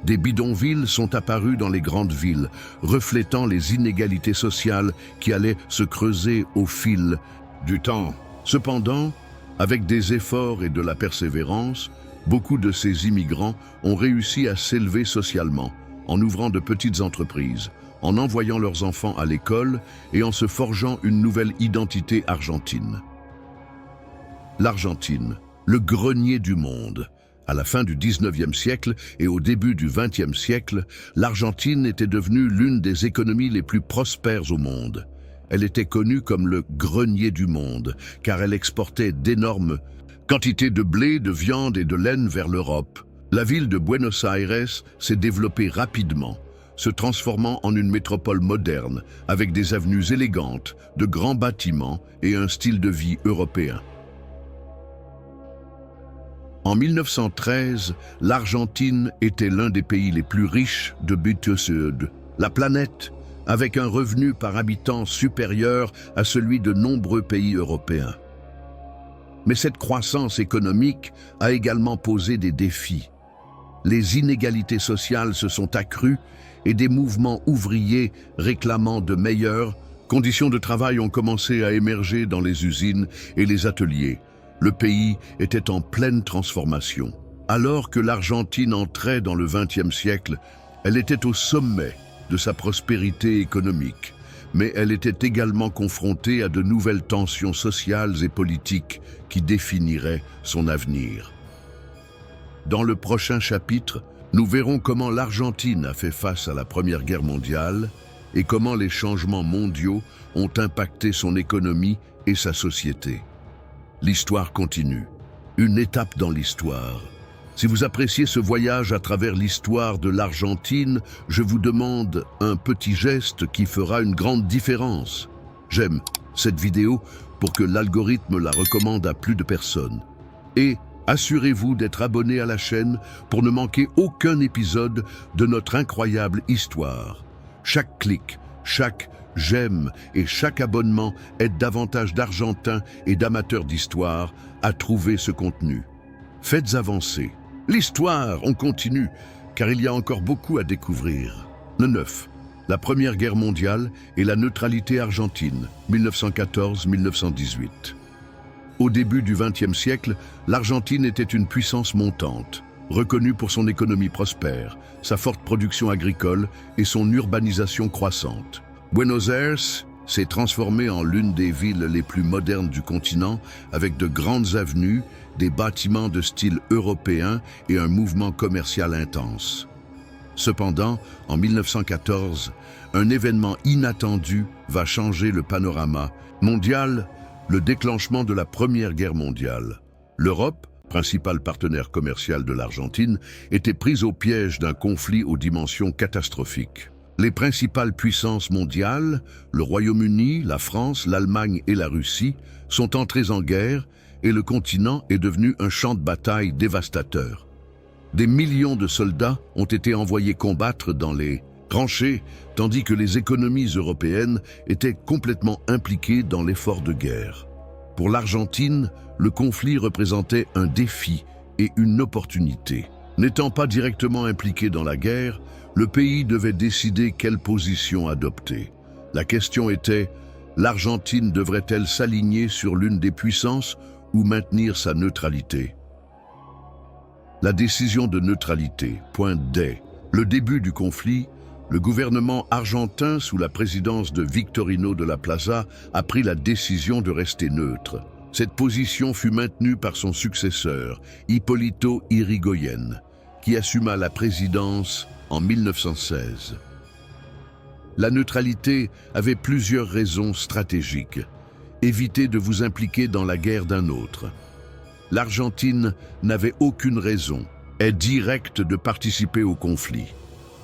Des bidonvilles sont apparus dans les grandes villes, reflétant les inégalités sociales qui allaient se creuser au fil du temps. Cependant, avec des efforts et de la persévérance, beaucoup de ces immigrants ont réussi à s'élever socialement, en ouvrant de petites entreprises, en envoyant leurs enfants à l'école et en se forgeant une nouvelle identité argentine. L'Argentine, le grenier du monde. À la fin du 19e siècle et au début du 20e siècle, l'Argentine était devenue l'une des économies les plus prospères au monde. Elle était connue comme le grenier du monde, car elle exportait d'énormes quantités de blé, de viande et de laine vers l'Europe. La ville de Buenos Aires s'est développée rapidement, se transformant en une métropole moderne, avec des avenues élégantes, de grands bâtiments et un style de vie européen. En 1913, l'Argentine était l'un des pays les plus riches de Sud, la planète, avec un revenu par habitant supérieur à celui de nombreux pays européens. Mais cette croissance économique a également posé des défis. Les inégalités sociales se sont accrues et des mouvements ouvriers réclamant de meilleures conditions de travail ont commencé à émerger dans les usines et les ateliers. Le pays était en pleine transformation. Alors que l'Argentine entrait dans le XXe siècle, elle était au sommet de sa prospérité économique. mais elle était également confrontée à de nouvelles tensions sociales et politiques qui définiraient son avenir. Dans le prochain chapitre, nous verrons comment l'Argentine a fait face à la Première Guerre mondiale et comment les changements mondiaux ont impacté son économie et sa société. L'histoire continue. Une étape dans l'histoire. Si vous appréciez ce voyage à travers l'histoire de l'Argentine, je vous demande un petit geste qui fera une grande différence. J'aime cette vidéo pour que l'algorithme la recommande à plus de personnes. Et assurez-vous d'être abonné à la chaîne pour ne manquer aucun épisode de notre incroyable histoire. Chaque clic, chaque j'aime et chaque abonnement aide davantage d'Argentins et d'amateurs d'histoire à trouver ce contenu. Faites avancer. L'histoire, on continue, car il y a encore beaucoup à découvrir. Le 9. La Première Guerre mondiale et la neutralité argentine, 1914-1918. Au début du XXe siècle, l'Argentine était une puissance montante, reconnue pour son économie prospère, sa forte production agricole et son urbanisation croissante. Buenos Aires s'est transformée en l'une des villes les plus modernes du continent, avec de grandes avenues, des bâtiments de style européen et un mouvement commercial intense. Cependant, en 1914, un événement inattendu va changer le panorama mondial, le déclenchement de la Première Guerre mondiale. L'Europe, principal partenaire commercial de l'Argentine, était prise au piège d'un conflit aux dimensions catastrophiques. Les principales puissances mondiales, le Royaume-Uni, la France, l'Allemagne et la Russie, sont entrées en guerre et le continent est devenu un champ de bataille dévastateur. Des millions de soldats ont été envoyés combattre dans les tranchées, tandis que les économies européennes étaient complètement impliquées dans l'effort de guerre. Pour l'Argentine, le conflit représentait un défi et une opportunité. N'étant pas directement impliqué dans la guerre, le pays devait décider quelle position adopter. La question était, l'Argentine devrait-elle s'aligner sur l'une des puissances ou maintenir sa neutralité? La décision de neutralité pointe dès le début du conflit. Le gouvernement argentin, sous la présidence de Victorino de la Plaza, a pris la décision de rester neutre. Cette position fut maintenue par son successeur, Hipólito Yrigoyen, qui assuma la présidence en 1916. La neutralité avait plusieurs raisons stratégiques. Évitez de vous impliquer dans la guerre d'un autre. L'Argentine n'avait aucune raison, est directe de participer au conflit.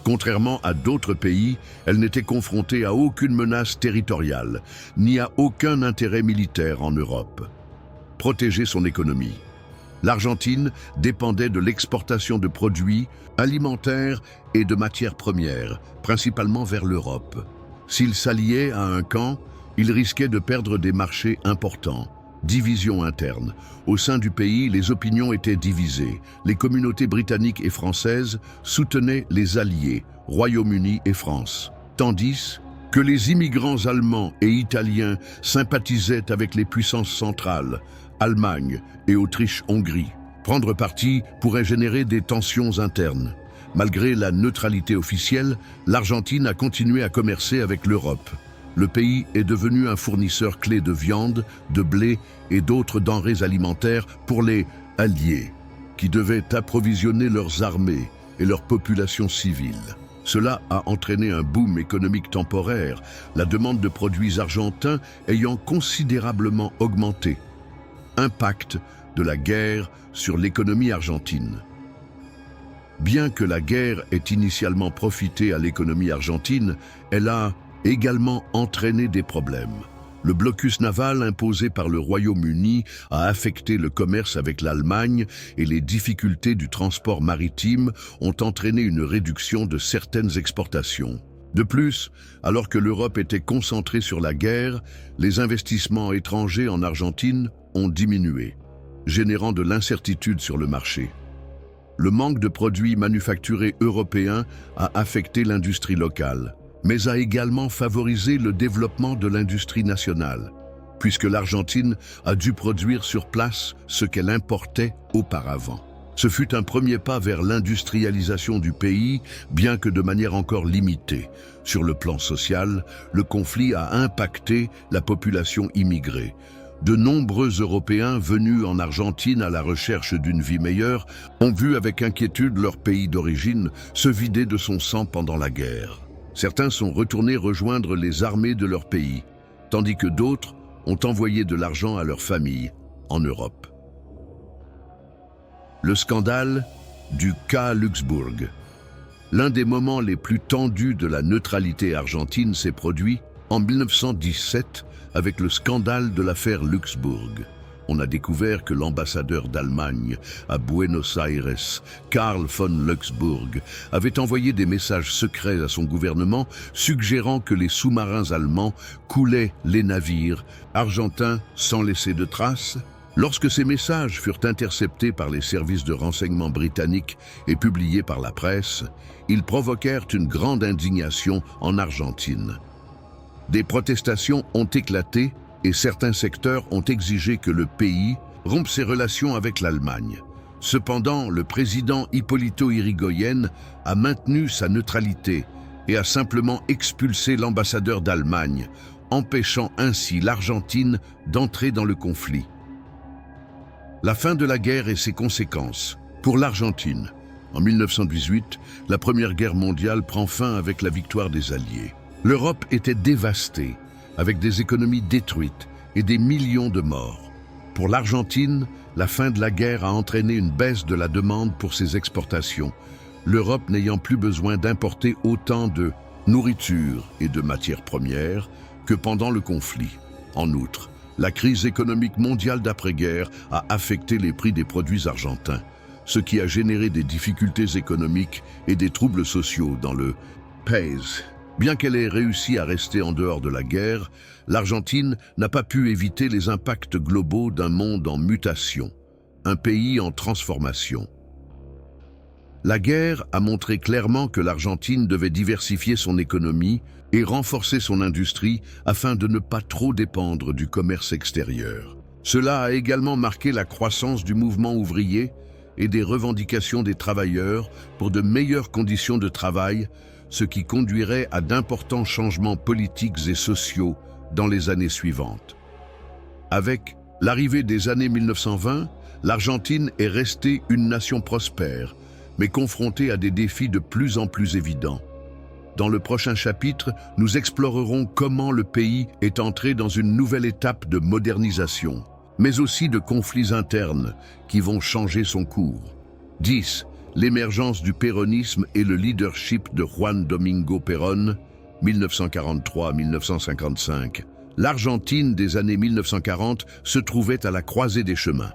Contrairement à d'autres pays, elle n'était confrontée à aucune menace territoriale, ni à aucun intérêt militaire en Europe. Protéger son économie. L'Argentine dépendait de l'exportation de produits alimentaires et de matières premières, principalement vers l'Europe. S'il s'alliait à un camp, il risquait de perdre des marchés importants. Division interne. Au sein du pays, les opinions étaient divisées. Les communautés britanniques et françaises soutenaient les alliés, Royaume-Uni et France, tandis que les immigrants allemands et italiens sympathisaient avec les puissances centrales, Allemagne et Autriche-Hongrie. Prendre parti pourrait générer des tensions internes. Malgré la neutralité officielle, l'Argentine a continué à commercer avec l'Europe. Le pays est devenu un fournisseur clé de viande, de blé et d'autres denrées alimentaires pour les alliés, qui devaient approvisionner leurs armées et leur population civile. Cela a entraîné un boom économique temporaire, la demande de produits argentins ayant considérablement augmenté. Impact de la guerre sur l'économie argentine. Bien que la guerre ait initialement profité à l'économie argentine, elle a également entraîné des problèmes. Le blocus naval imposé par le Royaume-Uni a affecté le commerce avec l'Allemagne et les difficultés du transport maritime ont entraîné une réduction de certaines exportations. De plus, alors que l'Europe était concentrée sur la guerre, les investissements étrangers en Argentine ont diminué, générant de l'incertitude sur le marché. Le manque de produits manufacturés européens a affecté l'industrie locale, mais a également favorisé le développement de l'industrie nationale, puisque l'Argentine a dû produire sur place ce qu'elle importait auparavant. Ce fut un premier pas vers l'industrialisation du pays, bien que de manière encore limitée. Sur le plan social, le conflit a impacté la population immigrée. De nombreux Européens venus en Argentine à la recherche d'une vie meilleure ont vu avec inquiétude leur pays d'origine se vider de son sang pendant la guerre. Certains sont retournés rejoindre les armées de leur pays, tandis que d'autres ont envoyé de l'argent à leurs familles en Europe. Le scandale du cas Luxbourg. L'un des moments les plus tendus de la neutralité argentine s'est produit en 1917 avec le scandale de l'affaire Luxbourg. On a découvert que l'ambassadeur d'Allemagne à Buenos Aires, Karl von Luxbourg, avait envoyé des messages secrets à son gouvernement suggérant que les sous-marins allemands coulaient les navires argentins sans laisser de traces. Lorsque ces messages furent interceptés par les services de renseignement britanniques et publiés par la presse, ils provoquèrent une grande indignation en Argentine. Des protestations ont éclaté et certains secteurs ont exigé que le pays rompe ses relations avec l'Allemagne. Cependant, le président Hipólito Yrigoyen a maintenu sa neutralité et a simplement expulsé l'ambassadeur d'Allemagne, empêchant ainsi l'Argentine d'entrer dans le conflit. La fin de la guerre et ses conséquences. Pour l'Argentine, en 1918, la Première Guerre mondiale prend fin avec la victoire des Alliés. L'Europe était dévastée, avec des économies détruites et des millions de morts. Pour l'Argentine, la fin de la guerre a entraîné une baisse de la demande pour ses exportations, l'Europe n'ayant plus besoin d'importer autant de nourriture et de matières premières que pendant le conflit. En outre, la crise économique mondiale d'après-guerre a affecté les prix des produits argentins, ce qui a généré des difficultés économiques et des troubles sociaux dans le pays. Bien qu'elle ait réussi à rester en dehors de la guerre, l'Argentine n'a pas pu éviter les impacts globaux d'un monde en mutation, un pays en transformation. La guerre a montré clairement que l'Argentine devait diversifier son économie et renforcer son industrie afin de ne pas trop dépendre du commerce extérieur. Cela a également marqué la croissance du mouvement ouvrier et des revendications des travailleurs pour de meilleures conditions de travail, ce qui conduirait à d'importants changements politiques et sociaux dans les années suivantes. Avec l'arrivée des années 1920, l'Argentine est restée une nation prospère, mais confrontée à des défis de plus en plus évidents. Dans le prochain chapitre, nous explorerons comment le pays est entré dans une nouvelle étape de modernisation, mais aussi de conflits internes qui vont changer son cours. 10. L'émergence du péronisme et le leadership de Juan Domingo Perón, 1943-1955. L'Argentine des années 1940 se trouvait à la croisée des chemins.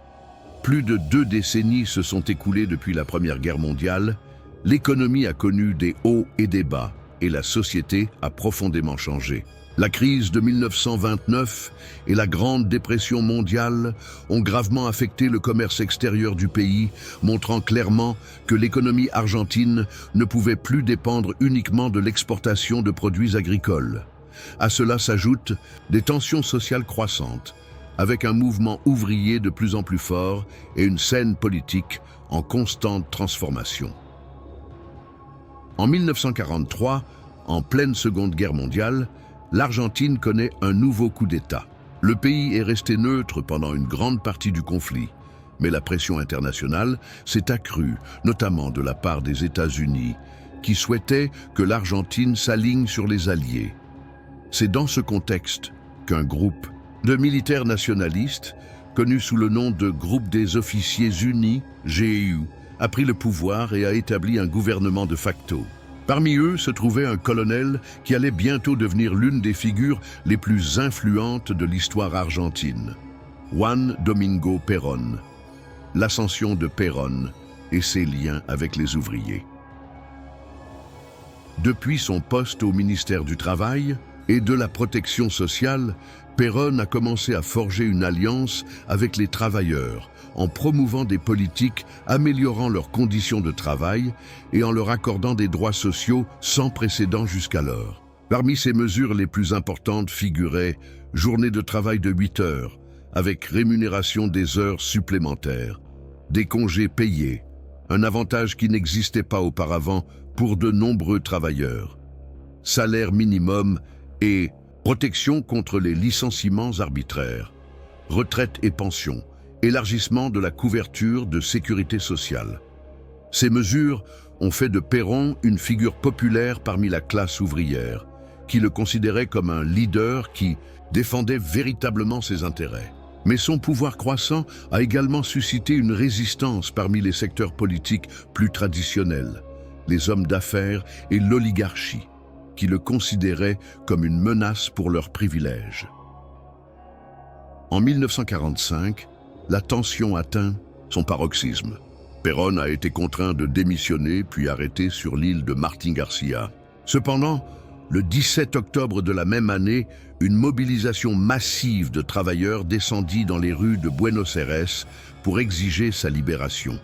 Plus de 2 décennies se sont écoulées depuis la Première Guerre mondiale, l'économie a connu des hauts et des bas, et la société a profondément changé. La crise de 1929 et la Grande Dépression mondiale ont gravement affecté le commerce extérieur du pays, montrant clairement que l'économie argentine ne pouvait plus dépendre uniquement de l'exportation de produits agricoles. À cela s'ajoutent des tensions sociales croissantes, avec un mouvement ouvrier de plus en plus fort et une scène politique en constante transformation. En 1943, en pleine Seconde Guerre mondiale, l'Argentine connaît un nouveau coup d'État. Le pays est resté neutre pendant une grande partie du conflit, mais la pression internationale s'est accrue, notamment de la part des États-Unis, qui souhaitaient que l'Argentine s'aligne sur les Alliés. C'est dans ce contexte qu'un groupe de militaires nationalistes, connu sous le nom de Groupe des Officiers Unis, GEU, a pris le pouvoir et a établi un gouvernement de facto. Parmi eux se trouvait un colonel qui allait bientôt devenir l'une des figures les plus influentes de l'histoire argentine, Juan Domingo Perón. L'ascension de Perón et ses liens avec les ouvriers. Depuis son poste au ministère du Travail et de la Protection sociale, Perón a commencé à forger une alliance avec les travailleurs, en promouvant des politiques améliorant leurs conditions de travail et en leur accordant des droits sociaux sans précédent jusqu'alors. Parmi ces mesures les plus importantes figuraient journée de travail de 8 heures, avec rémunération des heures supplémentaires, des congés payés, un avantage qui n'existait pas auparavant pour de nombreux travailleurs. Salaire minimum et protection contre les licenciements arbitraires, retraite et pension, élargissement de la couverture de sécurité sociale. Ces mesures ont fait de Perón une figure populaire parmi la classe ouvrière, qui le considérait comme un leader qui défendait véritablement ses intérêts. Mais son pouvoir croissant a également suscité une résistance parmi les secteurs politiques plus traditionnels, les hommes d'affaires et l'oligarchie, qui le considéraient comme une menace pour leurs privilèges. En 1945, la tension atteint son paroxysme. Perón a été contraint de démissionner puis arrêté sur l'île de Martín García. Cependant, le 17 octobre de la même année, une mobilisation massive de travailleurs descendit dans les rues de Buenos Aires pour exiger sa libération.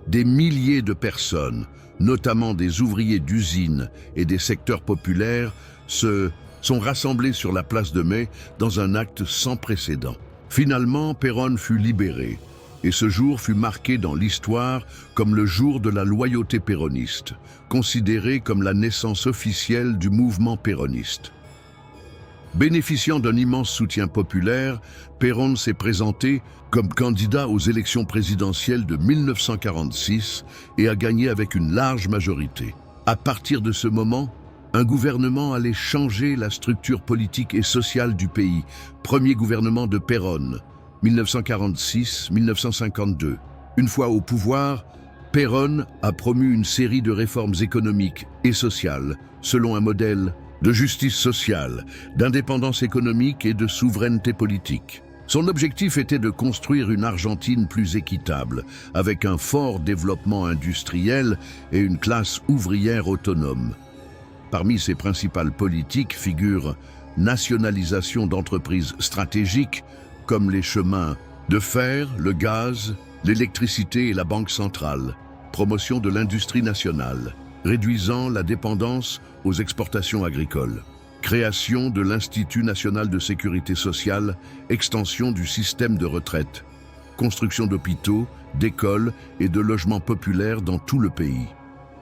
Des milliers de personnes, notamment des ouvriers d'usines et des secteurs populaires, se sont rassemblés sur la place de Mai dans un acte sans précédent. Finalement, Perón fut libéré, et ce jour fut marqué dans l'histoire comme le jour de la loyauté péroniste, considéré comme la naissance officielle du mouvement péroniste. Bénéficiant d'un immense soutien populaire, Perón s'est présenté comme candidat aux élections présidentielles de 1946 et a gagné avec une large majorité. À partir de ce moment, un gouvernement allait changer la structure politique et sociale du pays. Premier gouvernement de Perón, 1946-1952. Une fois au pouvoir, Perón a promu une série de réformes économiques et sociales selon un modèle de justice sociale, d'indépendance économique et de souveraineté politique. Son objectif était de construire une Argentine plus équitable, avec un fort développement industriel et une classe ouvrière autonome. Parmi ses principales politiques figurent nationalisation d'entreprises stratégiques comme les chemins de fer, le gaz, l'électricité et la banque centrale, promotion de l'industrie nationale, réduisant la dépendance aux exportations agricoles, création de l'Institut national de sécurité sociale, extension du système de retraite, construction d'hôpitaux, d'écoles et de logements populaires dans tout le pays.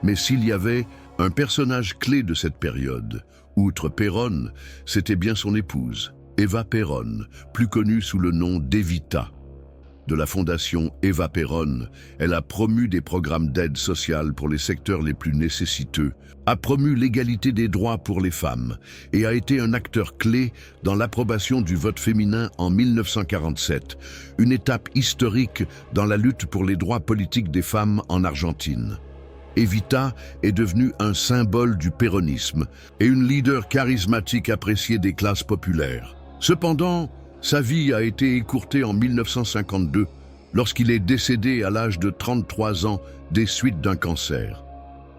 Mais s'il y avait un personnage clé de cette période, outre Perón, c'était bien son épouse, Eva Perón, plus connue sous le nom d'Evita. De la fondation Eva Perón, elle a promu des programmes d'aide sociale pour les secteurs les plus nécessiteux, a promu l'égalité des droits pour les femmes et a été un acteur clé dans l'approbation du vote féminin en 1947, une étape historique dans la lutte pour les droits politiques des femmes en Argentine. Evita est devenue un symbole du péronisme et une leader charismatique appréciée des classes populaires. Cependant, sa vie a été écourtée en 1952 lorsqu'il est décédé à l'âge de 33 ans des suites d'un cancer.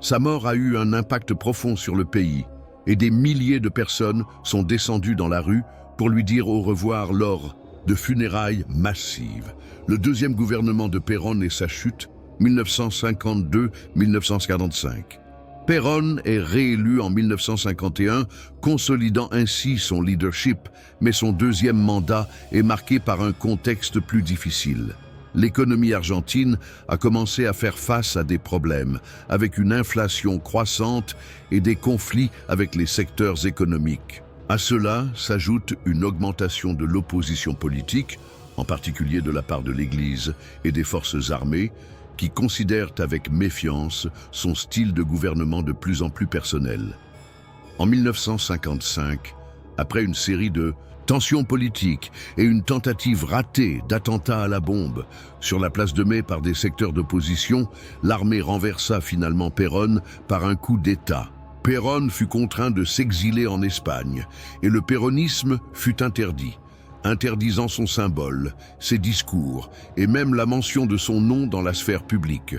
Sa mort a eu un impact profond sur le pays et des milliers de personnes sont descendues dans la rue pour lui dire au revoir lors de funérailles massives. Le deuxième gouvernement de Perón et sa chute, 1952-1945. Perón est réélu en 1951, consolidant ainsi son leadership, mais son deuxième mandat est marqué par un contexte plus difficile. L'économie argentine a commencé à faire face à des problèmes, avec une inflation croissante et des conflits avec les secteurs économiques. À cela s'ajoute une augmentation de l'opposition politique, en particulier de la part de l'Église et des forces armées, qui considèrent avec méfiance son style de gouvernement de plus en plus personnel. En 1955, après une série de tensions politiques et une tentative ratée d'attentat à la bombe sur la place de Mai par des secteurs d'opposition, l'armée renversa finalement Perón par un coup d'État. Perón fut contraint de s'exiler en Espagne et le péronisme fut interdit, interdisant son symbole, ses discours et même la mention de son nom dans la sphère publique.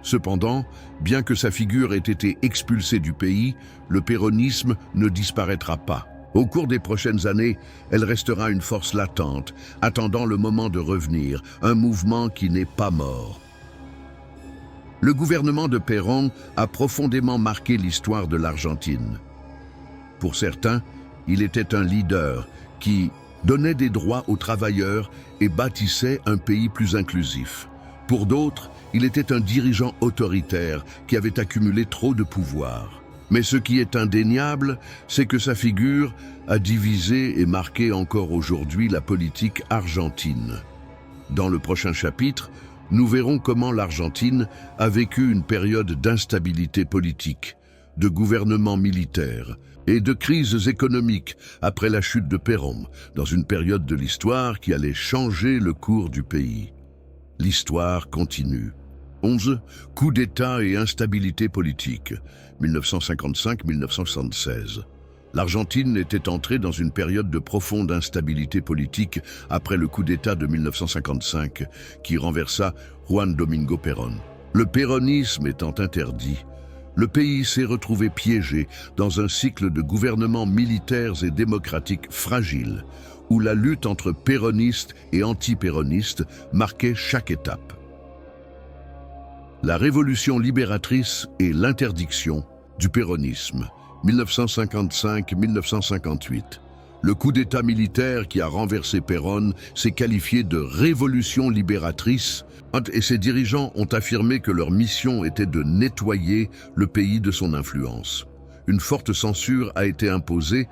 Cependant, bien que sa figure ait été expulsée du pays, le péronisme ne disparaîtra pas. Au cours des prochaines années, elle restera une force latente, attendant le moment de revenir, un mouvement qui n'est pas mort. Le gouvernement de Perón a profondément marqué l'histoire de l'Argentine. Pour certains, il était un leader qui donnait des droits aux travailleurs et bâtissait un pays plus inclusif. Pour d'autres, Il était un dirigeant autoritaire qui avait accumulé trop de pouvoir. Mais ce qui est indéniable, c'est que sa figure a divisé et marqué encore aujourd'hui la politique argentine. Dans le prochain chapitre, nous verrons comment l'Argentine a vécu une période d'instabilité politique, de gouvernement militaire et de crises économiques après la chute de Perón, dans une période de l'histoire qui allait changer le cours du pays. L'histoire continue. 11. Coup d'État et instabilité politique, 1955-1976. L'Argentine était entrée dans une période de profonde instabilité politique après le coup d'État de 1955 qui renversa Juan Domingo Perón. Le péronisme étant interdit, le pays s'est retrouvé piégé dans un cycle de gouvernements militaires et démocratiques fragiles, où la lutte entre péronistes et anti-péronistes marquait chaque étape. La révolution libératrice et l'interdiction du péronisme, 1955-1958. Le coup d'État militaire qui a renversé Perón s'est qualifié de révolution libératrice et ses dirigeants ont affirmé que leur mission était de nettoyer le pays de son influence. Une forte censure a été imposée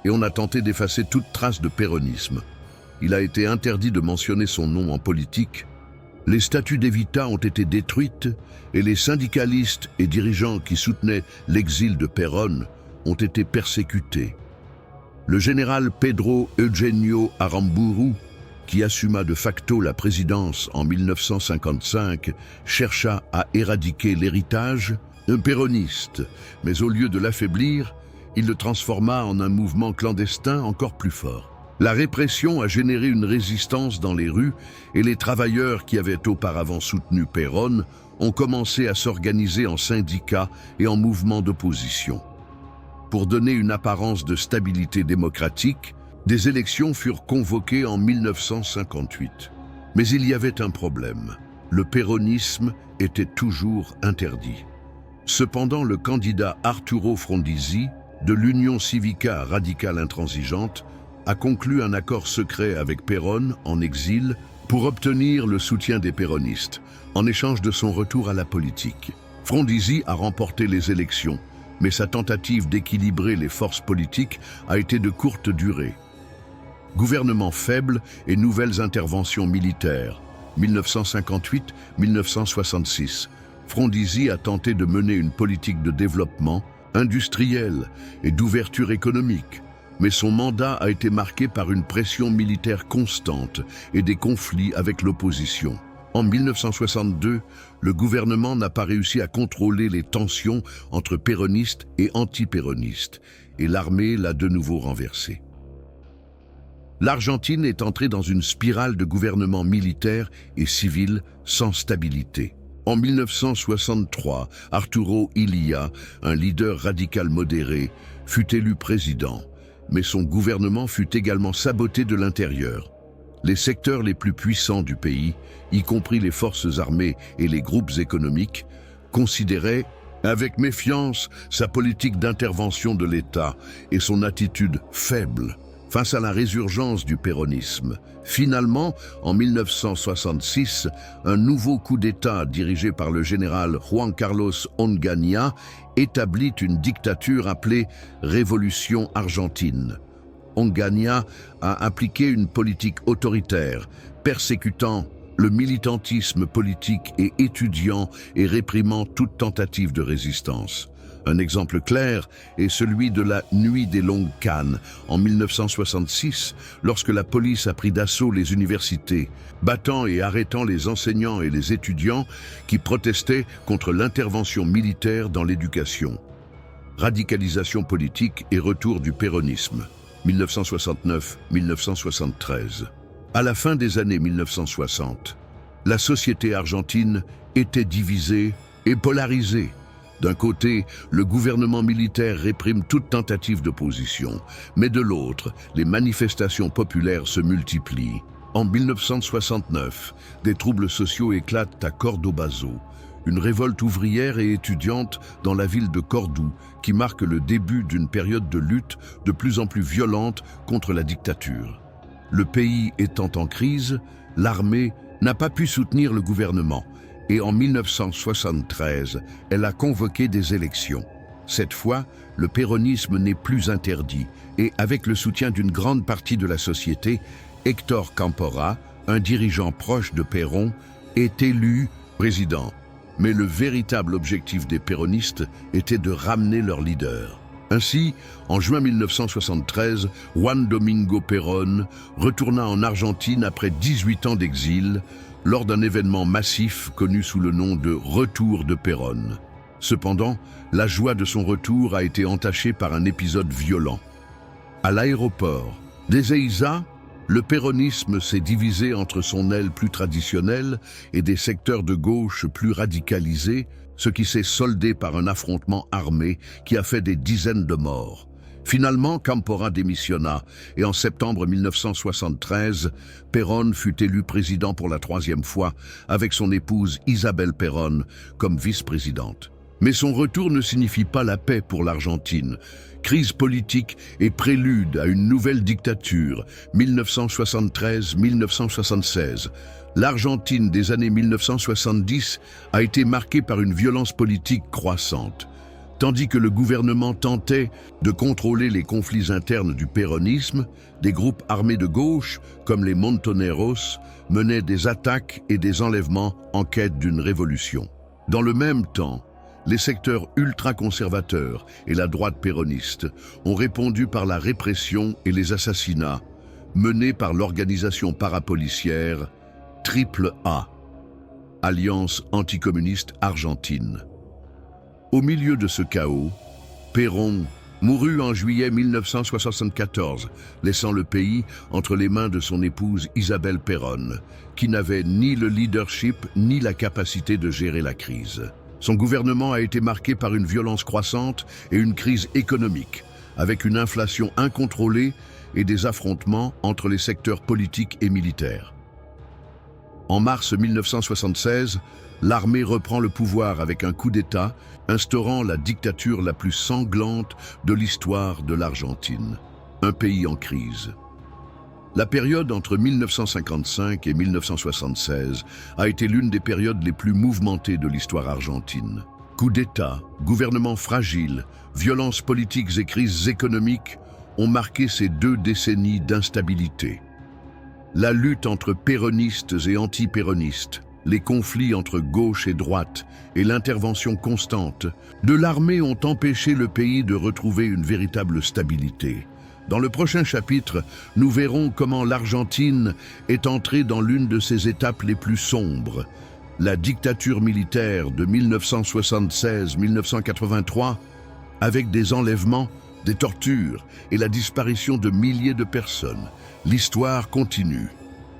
et on a tenté d'effacer toute trace de péronisme. Il a été interdit de mentionner son nom en politique. Les statues d'Evita ont été détruites et les syndicalistes et dirigeants qui soutenaient l'exil de Perón ont été persécutés. Le général Pedro Eugenio Aramburu, qui assuma de facto la présidence en 1955, chercha à éradiquer l'héritage péroniste, mais au lieu de l'affaiblir, il le transforma en un mouvement clandestin encore plus fort. La répression a généré une résistance dans les rues et les travailleurs qui avaient auparavant soutenu Perón ont commencé à s'organiser en syndicats et en mouvements d'opposition. Pour donner une apparence de stabilité démocratique, des élections furent convoquées en 1958. Mais il y avait un problème. Le péronisme était toujours interdit. Cependant, le candidat Arturo Frondizi, de l'Union Civica radicale intransigeante, a conclu un accord secret avec Perón en exil pour obtenir le soutien des péronistes, en échange de son retour à la politique. Frondizi a remporté les élections, mais sa tentative d'équilibrer les forces politiques a été de courte durée. Gouvernement faible et nouvelles interventions militaires, 1958-1966. Frondizi a tenté de mener une politique de développement industriel et d'ouverture économique, mais son mandat a été marqué par une pression militaire constante et des conflits avec l'opposition. En 1962, le gouvernement n'a pas réussi à contrôler les tensions entre péronistes et anti-péronistes, et l'armée l'a de nouveau renversé. L'Argentine est entrée dans une spirale de gouvernement militaire et civil sans stabilité. En 1963, Arturo Illia, un leader radical modéré, fut élu président, mais son gouvernement fut également saboté de l'intérieur. Les secteurs les plus puissants du pays, y compris les forces armées et les groupes économiques, considéraient avec méfiance sa politique d'intervention de l'État et son attitude faible face à la résurgence du péronisme. Finalement, en 1966, un nouveau coup d'État dirigé par le général Juan Carlos Onganía établit une dictature appelée Révolution argentine. Onganía a appliqué une politique autoritaire, persécutant le militantisme politique et étudiant et réprimant toute tentative de résistance. Un exemple clair est celui de la Nuit des Longues Cannes en 1966, lorsque la police a pris d'assaut les universités, battant et arrêtant les enseignants et les étudiants qui protestaient contre l'intervention militaire dans l'éducation. Radicalisation politique et retour du péronisme, 1969-1973. À la fin des années 1960, la société argentine était divisée et polarisée. D'un côté, le gouvernement militaire réprime toute tentative d'opposition, mais de l'autre, les manifestations populaires se multiplient. En 1969, des troubles sociaux éclatent à Cordobazo, une révolte ouvrière et étudiante dans la ville de Cordoue qui marque le début d'une période de lutte de plus en plus violente contre la dictature. Le pays étant en crise, l'armée n'a pas pu soutenir le gouvernement et en 1973, elle a convoqué des élections. Cette fois, le péronisme n'est plus interdit et avec le soutien d'une grande partie de la société, Héctor Cámpora, un dirigeant proche de Perón, est élu président. Mais le véritable objectif des péronistes était de ramener leur leader. Ainsi, en juin 1973, Juan Domingo Perón retourna en Argentine après 18 ans d'exil, lors d'un événement massif connu sous le nom de Retour de Perón. Cependant, la joie de son retour a été entachée par un épisode violent. À l'aéroport d'Ezeiza, le péronisme s'est divisé entre son aile plus traditionnelle et des secteurs de gauche plus radicalisés, ce qui s'est soldé par un affrontement armé qui a fait des dizaines de morts. Finalement, Cámpora démissionna et en septembre 1973, Perón fut élu président pour la 3e fois avec son épouse Isabel Perón comme vice-présidente. Mais son retour ne signifie pas la paix pour l'Argentine. Crise politique et prélude à une nouvelle dictature, 1973-1976. L'Argentine des années 1970 a été marquée par une violence politique croissante. Tandis que le gouvernement tentait de contrôler les conflits internes du péronisme, des groupes armés de gauche, comme les Montoneros, menaient des attaques et des enlèvements en quête d'une révolution. Dans le même temps, les secteurs ultra-conservateurs et la droite péroniste ont répondu par la répression et les assassinats menés par l'organisation parapolicière AAA, Alliance anticommuniste argentine. Au milieu de ce chaos, Perón mourut en juillet 1974, laissant le pays entre les mains de son épouse Isabel Perón, qui n'avait ni le leadership ni la capacité de gérer la crise. Son gouvernement a été marqué par une violence croissante et une crise économique, avec une inflation incontrôlée et des affrontements entre les secteurs politiques et militaires. En mars 1976, l'armée reprend le pouvoir avec un coup d'État, instaurant la dictature la plus sanglante de l'histoire de l'Argentine, un pays en crise. La période entre 1955 et 1976 a été l'une des périodes les plus mouvementées de l'histoire argentine. Coup d'État, gouvernement fragile, violences politiques et crises économiques ont marqué ces 2 décennies d'instabilité. La lutte entre péronistes et anti-péronistes, les conflits entre gauche et droite et l'intervention constante de l'armée ont empêché le pays de retrouver une véritable stabilité. Dans le prochain chapitre, nous verrons comment l'Argentine est entrée dans l'une de ses étapes les plus sombres. La dictature militaire de 1976-1983, avec des enlèvements, des tortures et la disparition de milliers de personnes. L'histoire continue.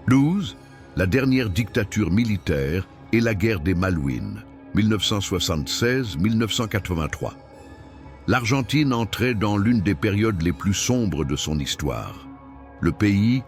12. La dernière dictature militaire et la guerre des Malouines, 1976-1983. L'Argentine entrait dans l'une des périodes les plus sombres de son histoire. Le pays,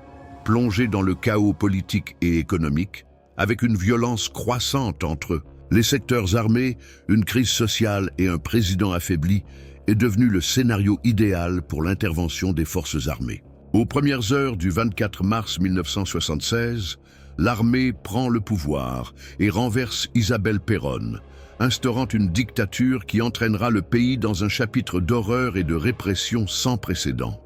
plongé dans le chaos politique et économique, avec une violence croissante entre les secteurs armés, une crise sociale et un président affaibli, est devenu le scénario idéal pour l'intervention des forces armées. Aux premières heures du 24 mars 1976, l'armée prend le pouvoir et renverse Isabel Perón, instaurant une dictature qui entraînera le pays dans un chapitre d'horreur et de répression sans précédent.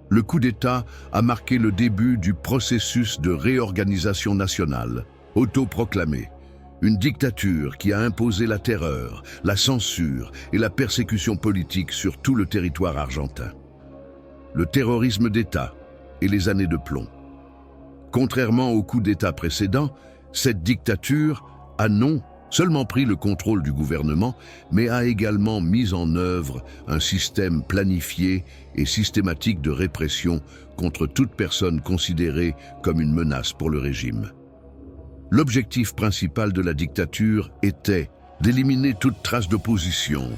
Le coup d'État a marqué le début du processus de réorganisation nationale, autoproclamé. Une dictature qui a imposé la terreur, la censure et la persécution politique sur tout le territoire argentin. Le terrorisme d'État et les années de plomb. Contrairement au coup d'État précédent, cette dictature a non seulement pris le contrôle du gouvernement, mais a également mis en œuvre un système planifié et systématique de répression contre toute personne considérée comme une menace pour le régime. L'objectif principal de la dictature était d'éliminer toute trace d'opposition,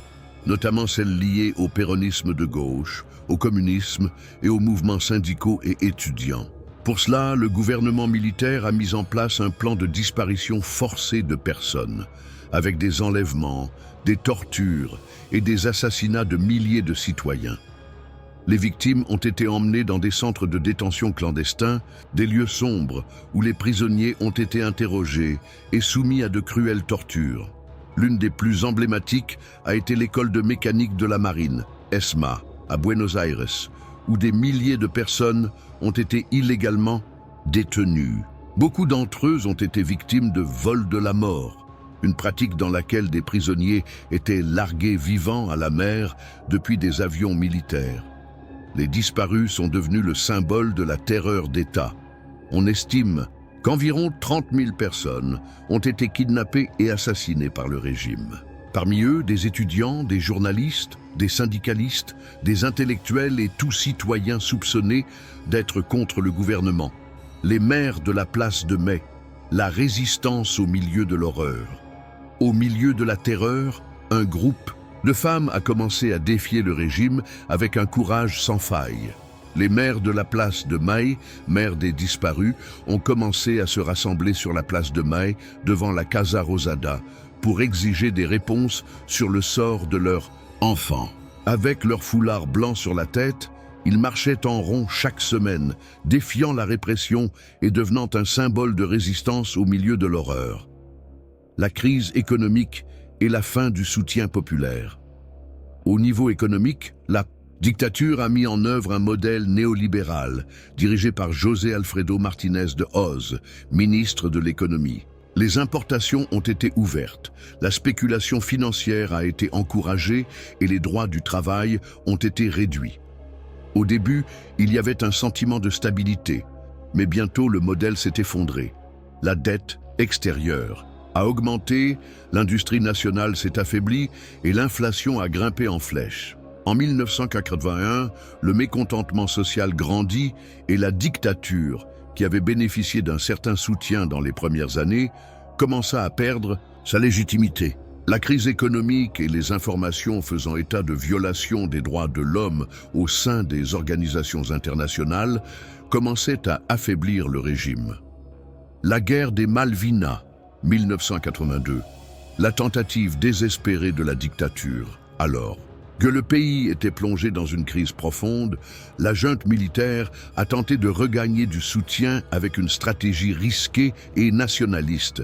notamment celle liée au péronisme de gauche, au communisme et aux mouvements syndicaux et étudiants. Pour cela, le gouvernement militaire a mis en place un plan de disparition forcée de personnes, avec des enlèvements, des tortures et des assassinats de milliers de citoyens. Les victimes ont été emmenées dans des centres de détention clandestins, des lieux sombres où les prisonniers ont été interrogés et soumis à de cruelles tortures. L'une des plus emblématiques a été l'école de mécanique de la marine, ESMA, à Buenos Aires, où des milliers de personnes ont été illégalement détenues. Beaucoup d'entre eux ont été victimes de vol de la mort, une pratique dans laquelle des prisonniers étaient largués vivants à la mer depuis des avions militaires. Les disparus sont devenus le symbole de la terreur d'État. On estime qu'environ 30 000 personnes ont été kidnappées et assassinées par le régime. Parmi eux, des étudiants, des journalistes, des syndicalistes, des intellectuels et tout citoyen soupçonné d'être contre le gouvernement. Les mères de la place de Mai, la résistance au milieu de l'horreur. Au milieu de la terreur, un groupe de femmes a commencé à défier le régime avec un courage sans faille. Les mères de la place de Mai, mères des disparus, ont commencé à se rassembler sur la place de Mai devant la Casa Rosada pour exiger des réponses sur le sort de leurs enfants. Avec leur foulard blanc sur la tête, ils marchaient en rond chaque semaine, défiant la répression et devenant un symbole de résistance au milieu de l'horreur. La crise économique et la fin du soutien populaire. Au niveau économique, la dictature a mis en œuvre un modèle néolibéral dirigé par José Alfredo Martínez de Hoz, ministre de l'économie. Les importations ont été ouvertes, la spéculation financière a été encouragée et les droits du travail ont été réduits. Au début, il y avait un sentiment de stabilité, mais bientôt le modèle s'est effondré. La dette extérieure a augmenté, l'industrie nationale s'est affaiblie et l'inflation a grimpé en flèche. En 1981, le mécontentement social grandit et la dictature, qui avait bénéficié d'un certain soutien dans les premières années, commença à perdre sa légitimité. La crise économique et les informations faisant état de violations des droits de l'homme au sein des organisations internationales commençaient à affaiblir le régime. La guerre des Malvinas, 1982, la tentative désespérée de la dictature. Alors que le pays était plongé dans une crise profonde, la junte militaire a tenté de regagner du soutien avec une stratégie risquée et nationaliste,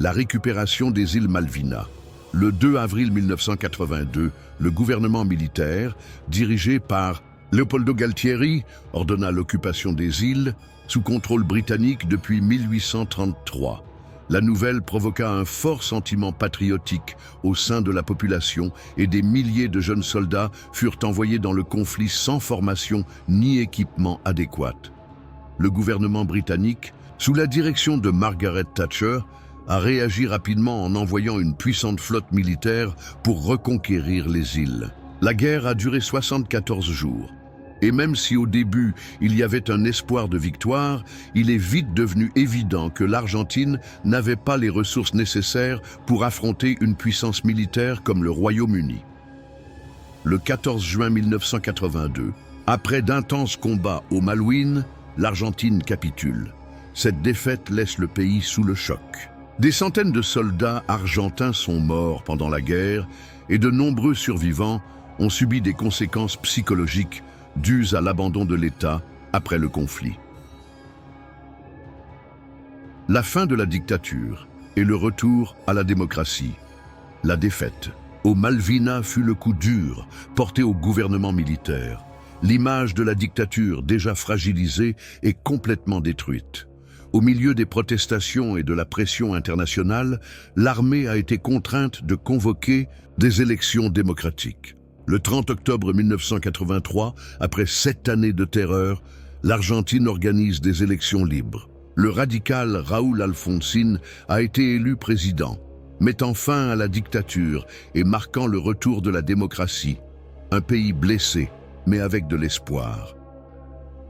la récupération des îles Malvinas. Le 2 avril 1982, le gouvernement militaire, dirigé par Leopoldo Galtieri, ordonna l'occupation des îles sous contrôle britannique depuis 1833. La nouvelle provoqua un fort sentiment patriotique au sein de la population et des milliers de jeunes soldats furent envoyés dans le conflit sans formation ni équipement adéquat. Le gouvernement britannique, sous la direction de Margaret Thatcher, a réagi rapidement en envoyant une puissante flotte militaire pour reconquérir les îles. La guerre a duré 74 jours. Et même si au début il y avait un espoir de victoire, il est vite devenu évident que l'Argentine n'avait pas les ressources nécessaires pour affronter une puissance militaire comme le Royaume-Uni. Le 14 juin 1982, après d'intenses combats au Malouines, l'Argentine capitule. Cette défaite laisse le pays sous le choc. Des centaines de soldats argentins sont morts pendant la guerre et de nombreux survivants ont subi des conséquences psychologiques dues à l'abandon de l'État après le conflit. La fin de la dictature et le retour à la démocratie. La défaite aux Malvinas fut le coup dur porté au gouvernement militaire. L'image de la dictature déjà fragilisée est complètement détruite. Au milieu des protestations et de la pression internationale, l'armée a été contrainte de convoquer des élections démocratiques. Le 30 octobre 1983, après 7 années de terreur, l'Argentine organise des élections libres. Le radical Raúl Alfonsín a été élu président, mettant fin à la dictature et marquant le retour de la démocratie. Un pays blessé, mais avec de l'espoir.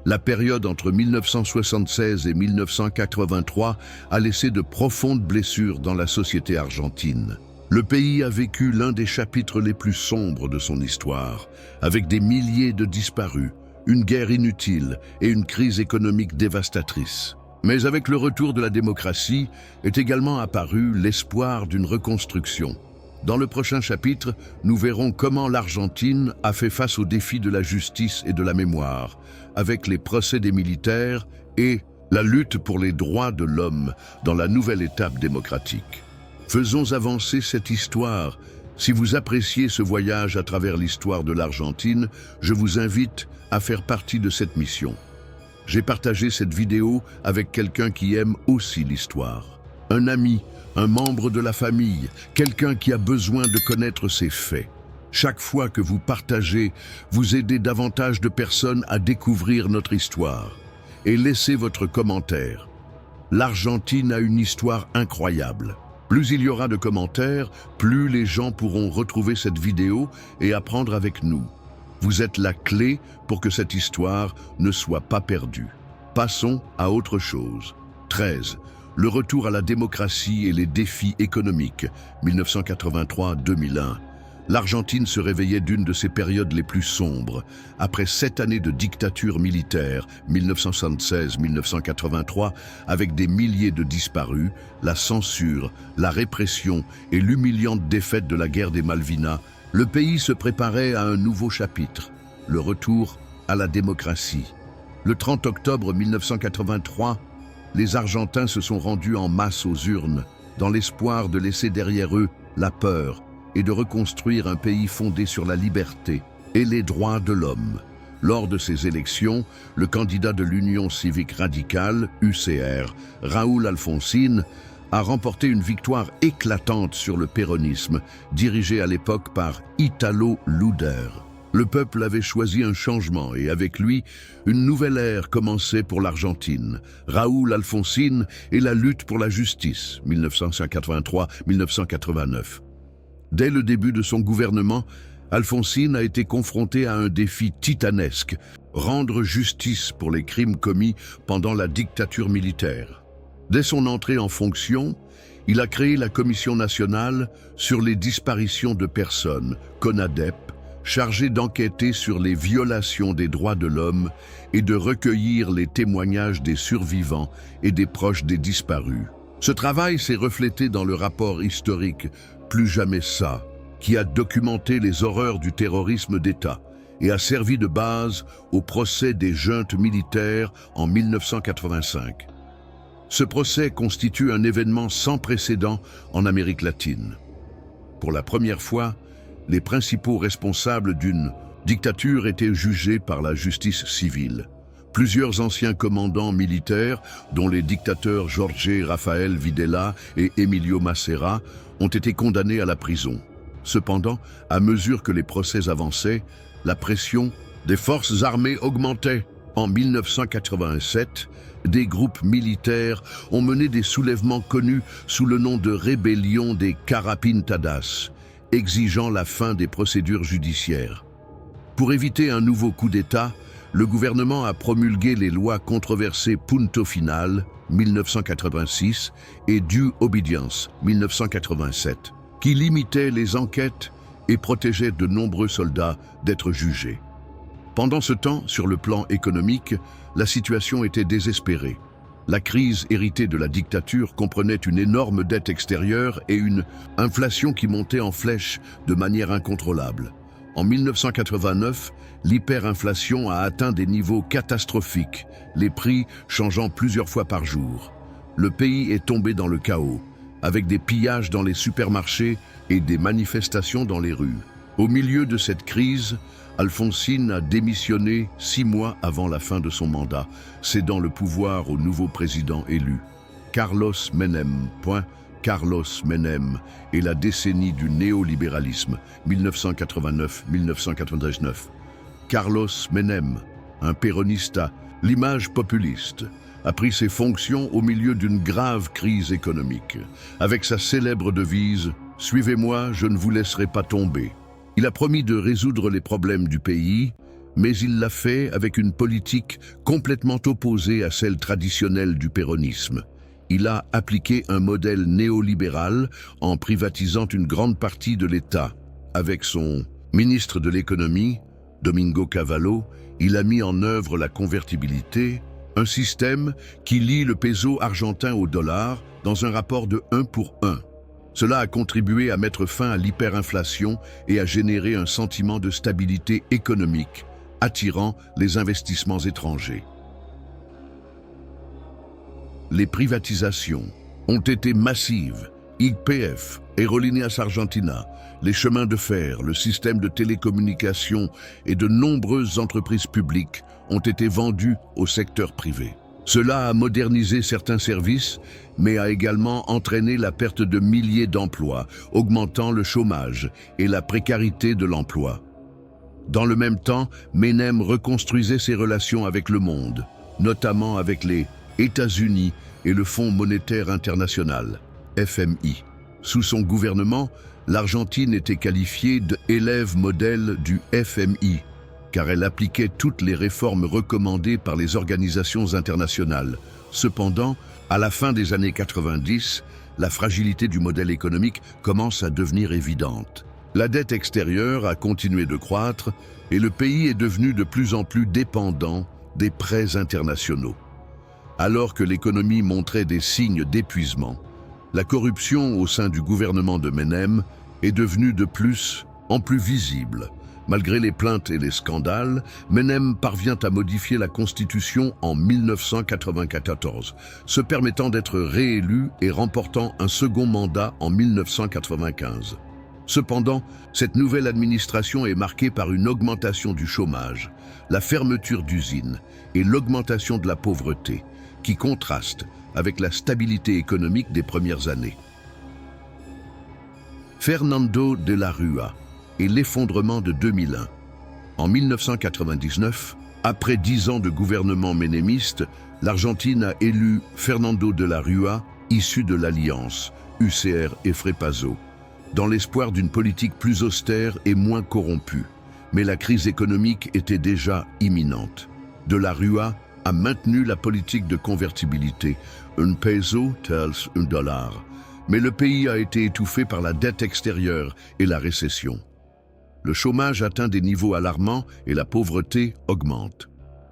La période entre 1976 et 1983 a laissé de profondes blessures dans la société argentine. Le pays a vécu l'un des chapitres les plus sombres de son histoire, avec des milliers de disparus, une guerre inutile et une crise économique dévastatrice. Mais avec le retour de la démocratie est également apparu l'espoir d'une reconstruction. Dans le prochain chapitre, nous verrons comment l'Argentine a fait face aux défis de la justice et de la mémoire, avec les procès des militaires et la lutte pour les droits de l'homme dans la nouvelle étape démocratique. Faisons avancer cette histoire. Si vous appréciez ce voyage à travers l'histoire de l'Argentine, je vous invite à faire partie de cette mission. J'ai partagé cette vidéo avec quelqu'un qui aime aussi l'histoire. Un ami, un membre de la famille, quelqu'un qui a besoin de connaître ces faits. Chaque fois que vous partagez, vous aidez davantage de personnes à découvrir notre histoire. Et laissez votre commentaire. L'Argentine a une histoire incroyable. Plus il y aura de commentaires, plus les gens pourront retrouver cette vidéo et apprendre avec nous. Vous êtes la clé pour que cette histoire ne soit pas perdue. Passons à autre chose. 13. Le retour à la démocratie et les défis économiques, 1983-2001. L'Argentine se réveillait d'une de ses périodes les plus sombres. Après 7 années de dictature militaire, 1976-1983, avec des milliers de disparus, la censure, la répression et l'humiliante défaite de la guerre des Malvinas, le pays se préparait à un nouveau chapitre, le retour à la démocratie. Le 30 octobre 1983, les Argentins se sont rendus en masse aux urnes, dans l'espoir de laisser derrière eux la peur et de reconstruire un pays fondé sur la liberté et les droits de l'homme. Lors de ces élections, le candidat de l'Union civique radicale, UCR, Raúl Alfonsín, a remporté une victoire éclatante sur le péronisme, dirigé à l'époque par Italo Luder. Le peuple avait choisi un changement et avec lui, une nouvelle ère commençait pour l'Argentine. Raúl Alfonsín et la lutte pour la justice, 1983-1989. Dès le début de son gouvernement, Alfonsín a été confronté à un défi titanesque, rendre justice pour les crimes commis pendant la dictature militaire. Dès son entrée en fonction, il a créé la Commission nationale sur les disparitions de personnes, CONADEP, chargée d'enquêter sur les violations des droits de l'homme et de recueillir les témoignages des survivants et des proches des disparus. Ce travail s'est reflété dans le rapport historique Plus jamais ça, qui a documenté les horreurs du terrorisme d'État et a servi de base au procès des juntes militaires en 1985. Ce procès constitue un événement sans précédent en Amérique latine. Pour la première fois, les principaux responsables d'une dictature étaient jugés par la justice civile. Plusieurs anciens commandants militaires, dont les dictateurs Jorge Rafael Videla et Emilio Massera, ont été condamnés à la prison. Cependant, à mesure que les procès avançaient, la pression des forces armées augmentait. En 1987, des groupes militaires ont mené des soulèvements connus sous le nom de rébellion des Carapintadas, exigeant la fin des procédures judiciaires. Pour éviter un nouveau coup d'État, le gouvernement a promulgué les lois controversées Punto Final, 1986, et Due Obedience, 1987, qui limitaient les enquêtes et protégeaient de nombreux soldats d'être jugés. Pendant ce temps, sur le plan économique, la situation était désespérée. La crise héritée de la dictature comprenait une énorme dette extérieure et une inflation qui montait en flèche de manière incontrôlable. En 1989, l'hyperinflation a atteint des niveaux catastrophiques, les prix changeant plusieurs fois par jour. Le pays est tombé dans le chaos, avec des pillages dans les supermarchés et des manifestations dans les rues. Au milieu de cette crise, Alfonsín a démissionné 6 mois avant la fin de son mandat, cédant le pouvoir au nouveau président élu. Carlos Menem. Carlos Menem et la décennie du néolibéralisme, 1989-1999. Carlos Menem, un péronista, l'image populiste, a pris ses fonctions au milieu d'une grave crise économique. Avec sa célèbre devise « Suivez-moi, je ne vous laisserai pas tomber ». Il a promis de résoudre les problèmes du pays, mais il l'a fait avec une politique complètement opposée à celle traditionnelle du péronisme. Il a appliqué un modèle néolibéral en privatisant une grande partie de l'État. Avec son ministre de l'économie, Domingo Cavallo, il a mis en œuvre la convertibilité, un système qui lie le peso argentin au dollar dans un rapport de 1 pour 1. Cela a contribué à mettre fin à l'hyperinflation et à générer un sentiment de stabilité économique, attirant les investissements étrangers. Les privatisations ont été massives. YPF, Aerolíneas Argentinas, les chemins de fer, le système de télécommunications et de nombreuses entreprises publiques ont été vendus au secteur privé. Cela a modernisé certains services, mais a également entraîné la perte de milliers d'emplois, augmentant le chômage et la précarité de l'emploi. Dans le même temps, Menem reconstruisait ses relations avec le monde, notamment avec les États-Unis et le Fonds monétaire international, FMI. Sous son gouvernement, l'Argentine était qualifiée d'élève modèle du FMI, car elle appliquait toutes les réformes recommandées par les organisations internationales. Cependant, à la fin des années 90, la fragilité du modèle économique commence à devenir évidente. La dette extérieure a continué de croître et le pays est devenu de plus en plus dépendant des prêts internationaux. Alors que l'économie montrait des signes d'épuisement, la corruption au sein du gouvernement de Menem est devenue de plus en plus visible. Malgré les plaintes et les scandales, Menem parvient à modifier la Constitution en 1994, se permettant d'être réélu et remportant un second mandat en 1995. Cependant, cette nouvelle administration est marquée par une augmentation du chômage, la fermeture d'usines et l'augmentation de la pauvreté, qui contrastent avec la stabilité économique des premières années. Fernando de la Rúa et l'effondrement de 2001. En 1999, après 10 ans de gouvernement ménémiste, l'Argentine a élu Fernando de la Rúa, issu de l'Alliance, UCR et Frepaso, dans l'espoir d'une politique plus austère et moins corrompue. Mais la crise économique était déjà imminente. De la Rúa a maintenu la politique de convertibilité, un peso tels un dollar. Mais le pays a été étouffé par la dette extérieure et la récession. Le chômage atteint des niveaux alarmants et la pauvreté augmente.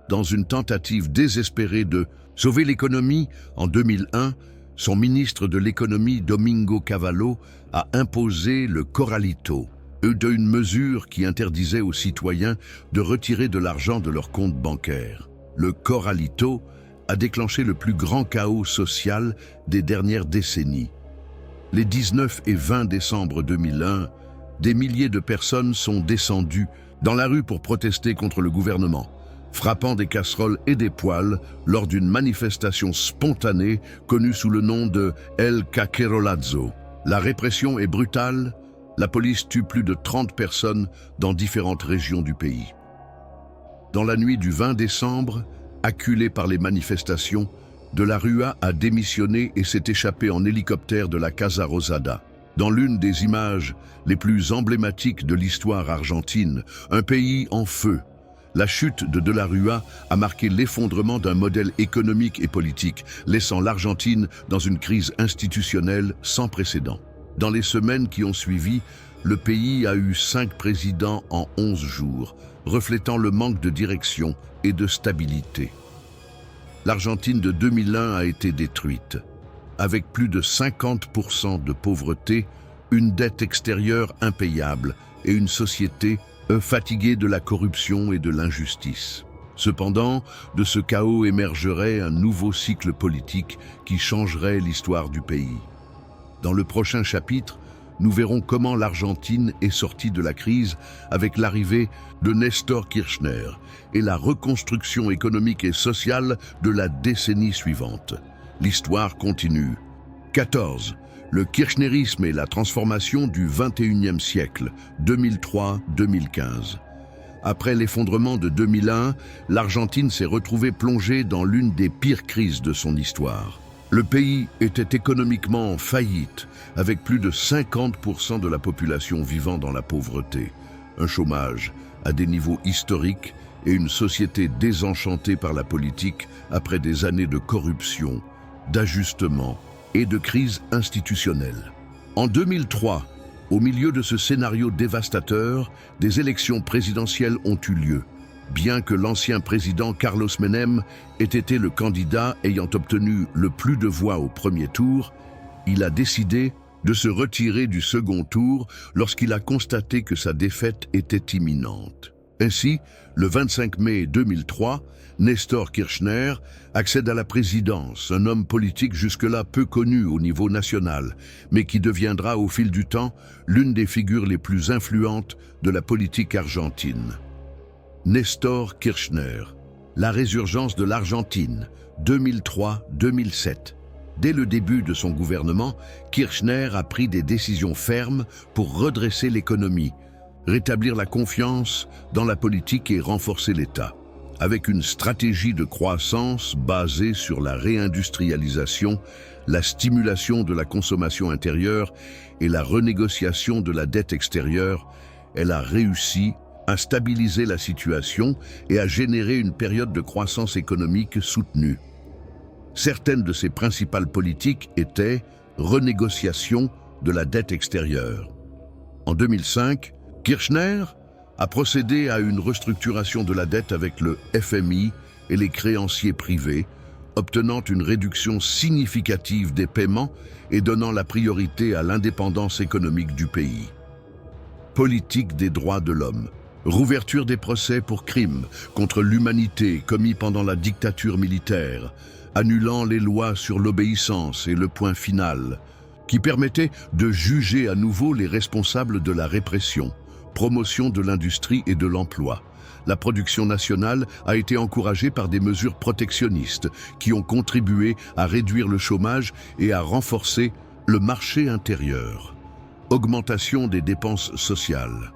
Dans une tentative désespérée de sauver l'économie, en 2001, son ministre de l'économie Domingo Cavallo a imposé le Corralito, une mesure qui interdisait aux citoyens de retirer de l'argent de leur compte bancaire. Le Corralito a déclenché le plus grand chaos social des dernières décennies. Les 19 et 20 décembre 2001, des milliers de personnes sont descendues dans la rue pour protester contre le gouvernement, frappant des casseroles et des poêles lors d'une manifestation spontanée connue sous le nom de El Cacerolazo. La répression est brutale, la police tue plus de 30 personnes dans différentes régions du pays. Dans la nuit du 20 décembre, acculé par les manifestations, de la Rúa a démissionné et s'est échappé en hélicoptère de la Casa Rosada. Dans l'une des images les plus emblématiques de l'histoire argentine, un pays en feu, la chute de la Rúa a marqué l'effondrement d'un modèle économique et politique, laissant l'Argentine dans une crise institutionnelle sans précédent. Dans les semaines qui ont suivi, le pays a eu 5 présidents en 11 jours, reflétant le manque de direction et de stabilité. L'Argentine de 2001 a été détruite. Avec plus de 50% de pauvreté, une dette extérieure impayable et une société fatiguée de la corruption et de l'injustice. Cependant, de ce chaos émergerait un nouveau cycle politique qui changerait l'histoire du pays. Dans le prochain chapitre, nous verrons comment l'Argentine est sortie de la crise avec l'arrivée de Néstor Kirchner et la reconstruction économique et sociale de la décennie suivante. L'histoire continue. 14. Le kirchnerisme et la transformation du XXIe siècle, 2003-2015. Après l'effondrement de 2001, l'Argentine s'est retrouvée plongée dans l'une des pires crises de son histoire. Le pays était économiquement en faillite, avec plus de 50% de la population vivant dans la pauvreté, un chômage à des niveaux historiques et une société désenchantée par la politique après des années de corruption, d'ajustement et de crise institutionnelle. En 2003, au milieu de ce scénario dévastateur, des élections présidentielles ont eu lieu. Bien que l'ancien président Carlos Menem ait été le candidat ayant obtenu le plus de voix au premier tour, il a décidé de se retirer du second tour lorsqu'il a constaté que sa défaite était imminente. Ainsi, le 25 mai 2003, Nestor Kirchner accède à la présidence, un homme politique jusque-là peu connu au niveau national, mais qui deviendra au fil du temps l'une des figures les plus influentes de la politique argentine. Nestor Kirchner, la résurgence de l'Argentine, 2003-2007. Dès le début de son gouvernement, Kirchner a pris des décisions fermes pour redresser l'économie, rétablir la confiance dans la politique et renforcer l'État. Avec une stratégie de croissance basée sur la réindustrialisation, la stimulation de la consommation intérieure et la renégociation de la dette extérieure, elle a réussi à stabiliser la situation et à générer une période de croissance économique soutenue. Certaines de ses principales politiques étaient renégociation de la dette extérieure. En 2005, Kirchner a procédé à une restructuration de la dette avec le FMI et les créanciers privés, obtenant une réduction significative des paiements et donnant la priorité à l'indépendance économique du pays. Politique des droits de l'homme. Rouverture des procès pour crimes contre l'humanité commis pendant la dictature militaire, annulant les lois sur l'obéissance et le point final, qui permettaient de juger à nouveau les responsables de la répression, promotion de l'industrie et de l'emploi. La production nationale a été encouragée par des mesures protectionnistes qui ont contribué à réduire le chômage et à renforcer le marché intérieur. Augmentation des dépenses sociales.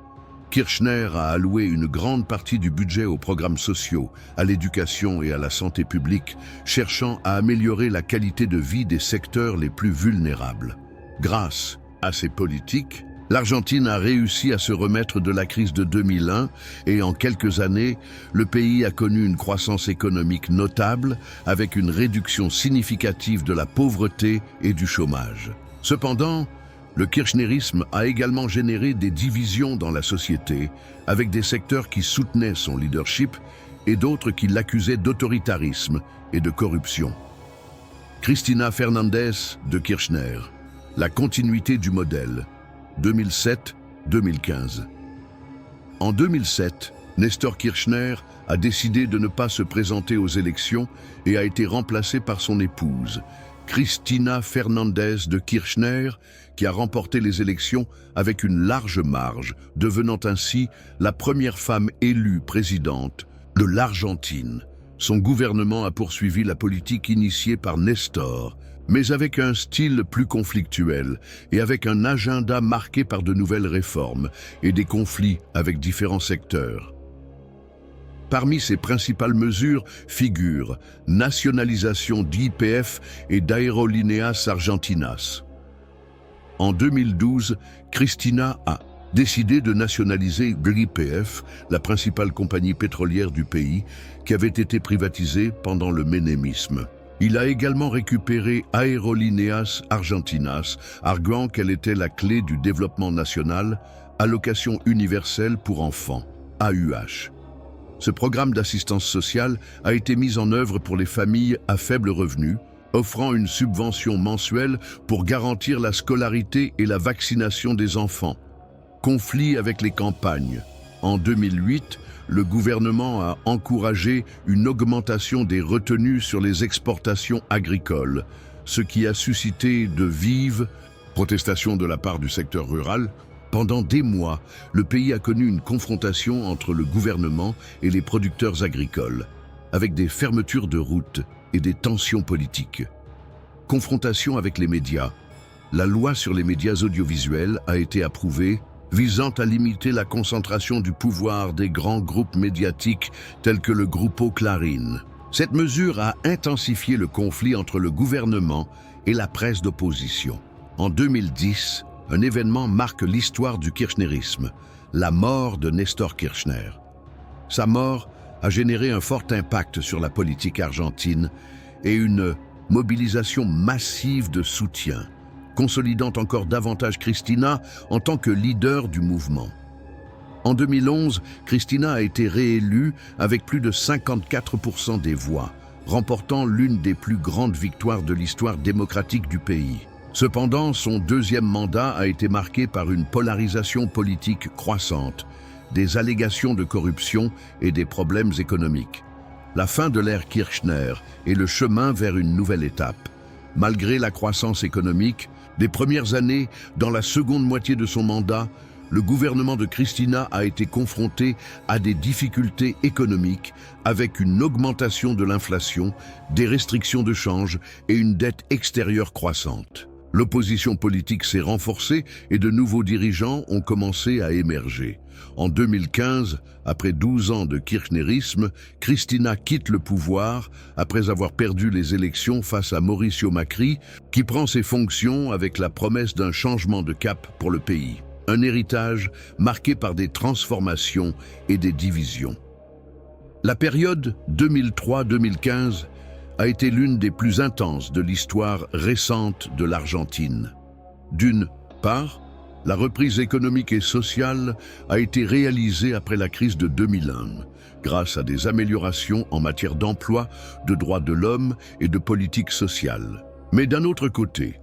Kirchner a alloué une grande partie du budget aux programmes sociaux, à l'éducation et à la santé publique, cherchant à améliorer la qualité de vie des secteurs les plus vulnérables. Grâce à ces politiques, l'Argentine a réussi à se remettre de la crise de 2001 et en quelques années, le pays a connu une croissance économique notable avec une réduction significative de la pauvreté et du chômage. Cependant, le kirchnerisme a également généré des divisions dans la société, avec des secteurs qui soutenaient son leadership et d'autres qui l'accusaient d'autoritarisme et de corruption. Cristina Fernández de Kirchner, la continuité du modèle, 2007-2015. En 2007, Nestor Kirchner a décidé de ne pas se présenter aux élections et a été remplacé par son épouse, Cristina Fernández de Kirchner, qui a remporté les élections avec une large marge, devenant ainsi la première femme élue présidente de l'Argentine. Son gouvernement a poursuivi la politique initiée par Nestor, mais avec un style plus conflictuel et avec un agenda marqué par de nouvelles réformes et des conflits avec différents secteurs. Parmi ses principales mesures figurent nationalisation d'YPF et d'Aerolíneas Argentinas. En 2012, Cristina a décidé de nationaliser YPF, la principale compagnie pétrolière du pays, qui avait été privatisée pendant le ménémisme. Il a également récupéré Aerolíneas Argentinas, arguant qu'elle était la clé du développement national, allocation universelle pour enfants, AUH. Ce programme d'assistance sociale a été mis en œuvre pour les familles à faible revenu, offrant une subvention mensuelle pour garantir la scolarité et la vaccination des enfants. Conflit avec les campagnes. En 2008, le gouvernement a encouragé une augmentation des retenues sur les exportations agricoles, ce qui a suscité de vives protestations de la part du secteur rural. Pendant des mois, le pays a connu une confrontation entre le gouvernement et les producteurs agricoles, avec des fermetures de routes et des tensions politiques. Confrontation avec les médias. La loi sur les médias audiovisuels a été approuvée, visant à limiter la concentration du pouvoir des grands groupes médiatiques tels que le Grupo Clarín. Cette mesure a intensifié le conflit entre le gouvernement et la presse d'opposition. En 2010, un événement marque l'histoire du kirchnerisme, la mort de Nestor Kirchner. Sa mort a généré un fort impact sur la politique argentine et une mobilisation massive de soutien, consolidant encore davantage Cristina en tant que leader du mouvement. En 2011, Cristina a été réélue avec plus de 54% des voix, remportant l'une des plus grandes victoires de l'histoire démocratique du pays. Cependant, son deuxième mandat a été marqué par une polarisation politique croissante, des allégations de corruption et des problèmes économiques. La fin de l'ère Kirchner est le chemin vers une nouvelle étape. Malgré la croissance économique, des premières années, dans la seconde moitié de son mandat, le gouvernement de Cristina a été confronté à des difficultés économiques avec une augmentation de l'inflation, des restrictions de change et une dette extérieure croissante. L'opposition politique s'est renforcée et de nouveaux dirigeants ont commencé à émerger. En 2015, après 12 ans de kirchnerisme, Cristina quitte le pouvoir après avoir perdu les élections face à Mauricio Macri, qui prend ses fonctions avec la promesse d'un changement de cap pour le pays. Un héritage marqué par des transformations et des divisions. La période 2003-2015 a été l'une des plus intenses de l'histoire récente de l'Argentine. D'une part, la reprise économique et sociale a été réalisée après la crise de 2001, grâce à des améliorations en matière d'emploi, de droits de l'homme et de politique sociale. Mais d'un autre côté,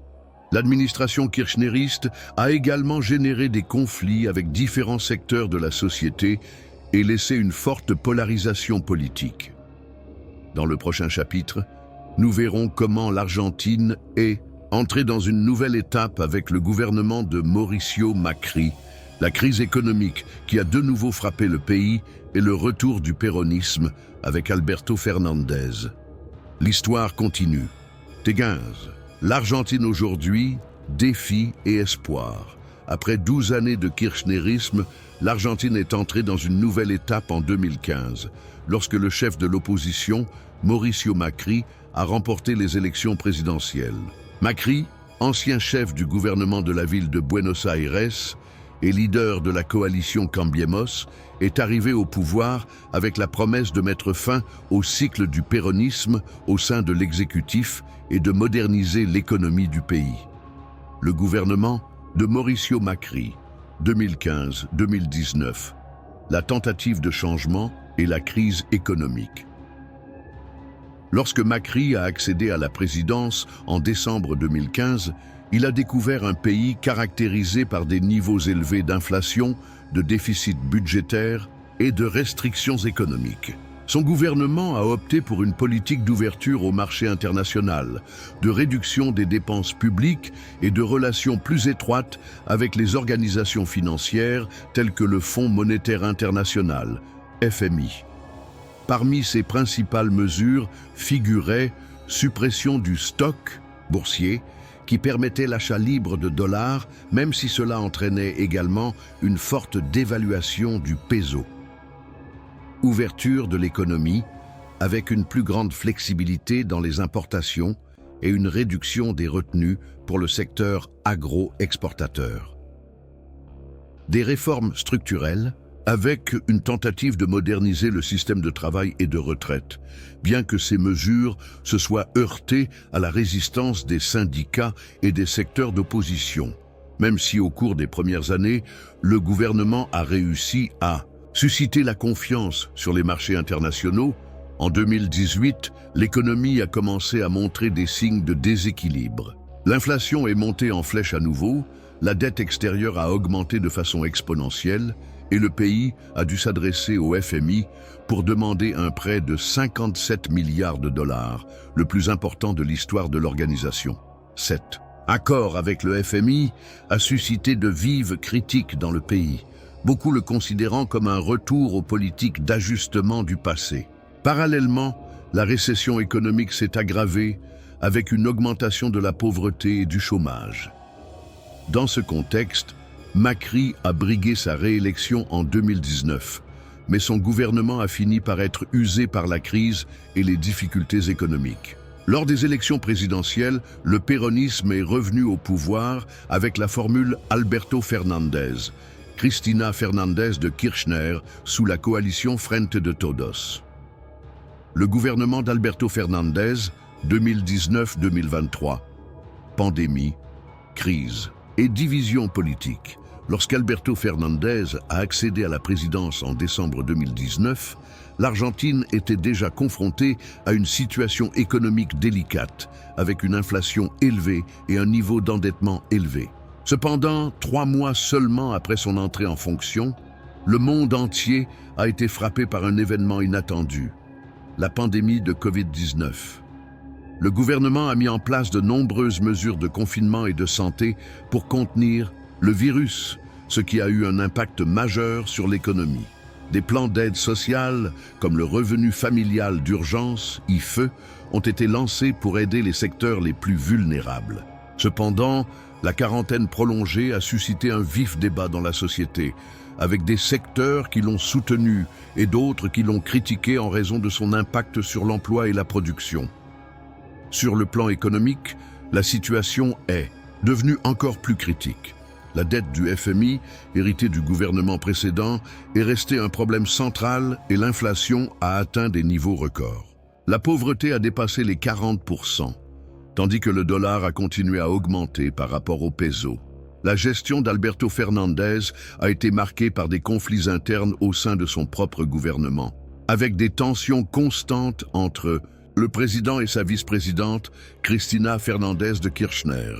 l'administration kirchneriste a également généré des conflits avec différents secteurs de la société et laissé une forte polarisation politique. Dans le prochain chapitre, nous verrons comment l'Argentine est entrée dans une nouvelle étape avec le gouvernement de Mauricio Macri, la crise économique qui a de nouveau frappé le pays et le retour du péronisme avec Alberto Fernandez. L'histoire continue. T15. L'Argentine aujourd'hui, défi et espoir. Après 12 années de kirchnerisme, l'Argentine est entrée dans une nouvelle étape en 2015, lorsque le chef de l'opposition, Mauricio Macri, a remporté les élections présidentielles. Macri, ancien chef du gouvernement de la ville de Buenos Aires et leader de la coalition Cambiemos, est arrivé au pouvoir avec la promesse de mettre fin au cycle du péronisme au sein de l'exécutif et de moderniser l'économie du pays. Le gouvernement de Mauricio Macri, 2015-2019, la tentative de changement et la crise économique. Lorsque Macri a accédé à la présidence en décembre 2015, il a découvert un pays caractérisé par des niveaux élevés d'inflation, de déficit budgétaire et de restrictions économiques. Son gouvernement a opté pour une politique d'ouverture au marché international, de réduction des dépenses publiques et de relations plus étroites avec les organisations financières telles que le Fonds monétaire international, FMI. Parmi ses principales mesures figuraient suppression du stock boursier qui permettait l'achat libre de dollars, même si cela entraînait également une forte dévaluation du peso. Ouverture de l'économie avec une plus grande flexibilité dans les importations et une réduction des retenues pour le secteur agro-exportateur. Des réformes structurelles avec une tentative de moderniser le système de travail et de retraite, bien que ces mesures se soient heurtées à la résistance des syndicats et des secteurs d'opposition, même si au cours des premières années, le gouvernement a réussi à susciter la confiance sur les marchés internationaux. En 2018, l'économie a commencé à montrer des signes de déséquilibre. L'inflation est montée en flèche à nouveau, la dette extérieure a augmenté de façon exponentielle, et le pays a dû s'adresser au FMI pour demander un prêt de 57 milliards de dollars, le plus important de l'histoire de l'organisation. Cet accord avec le FMI a suscité de vives critiques dans le pays, beaucoup le considérant comme un retour aux politiques d'ajustement du passé. Parallèlement, la récession économique s'est aggravée avec une augmentation de la pauvreté et du chômage. Dans ce contexte, Macri a brigué sa réélection en 2019, mais son gouvernement a fini par être usé par la crise et les difficultés économiques. Lors des élections présidentielles, le péronisme est revenu au pouvoir avec la formule Alberto Fernandez, Cristina Fernandez de Kirchner sous la coalition Frente de Todos. Le gouvernement d'Alberto Fernandez, 2019-2023, pandémie, crise et division politique. Lorsqu'Alberto Fernandez a accédé à la présidence en décembre 2019, l'Argentine était déjà confrontée à une situation économique délicate, avec une inflation élevée et un niveau d'endettement élevé. Cependant, 3 mois seulement après son entrée en fonction, le monde entier a été frappé par un événement inattendu, la pandémie de Covid-19. Le gouvernement a mis en place de nombreuses mesures de confinement et de santé pour contenir le virus, ce qui a eu un impact majeur sur l'économie. Des plans d'aide sociale, comme le revenu familial d'urgence, IFE, ont été lancés pour aider les secteurs les plus vulnérables. Cependant, la quarantaine prolongée a suscité un vif débat dans la société, avec des secteurs qui l'ont soutenu et d'autres qui l'ont critiqué en raison de son impact sur l'emploi et la production. Sur le plan économique, la situation est devenue encore plus critique. La dette du FMI, héritée du gouvernement précédent, est restée un problème central et l'inflation a atteint des niveaux records. La pauvreté a dépassé les 40%, tandis que le dollar a continué à augmenter par rapport au peso. La gestion d'Alberto Fernandez a été marquée par des conflits internes au sein de son propre gouvernement, avec des tensions constantes entre le président et sa vice-présidente, Cristina Fernandez de Kirchner.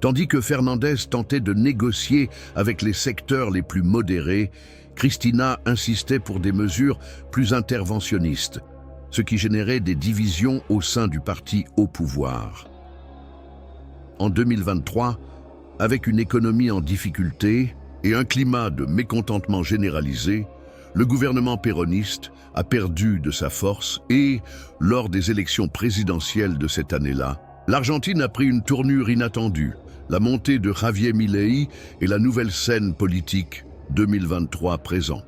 Tandis que Fernandez tentait de négocier avec les secteurs les plus modérés, Cristina insistait pour des mesures plus interventionnistes, ce qui générait des divisions au sein du parti au pouvoir. En 2023, avec une économie en difficulté et un climat de mécontentement généralisé, le gouvernement péroniste a perdu de sa force et, lors des élections présidentielles de cette année-là, l'Argentine a pris une tournure inattendue, la montée de Javier Milei et la nouvelle scène politique 2023 présent.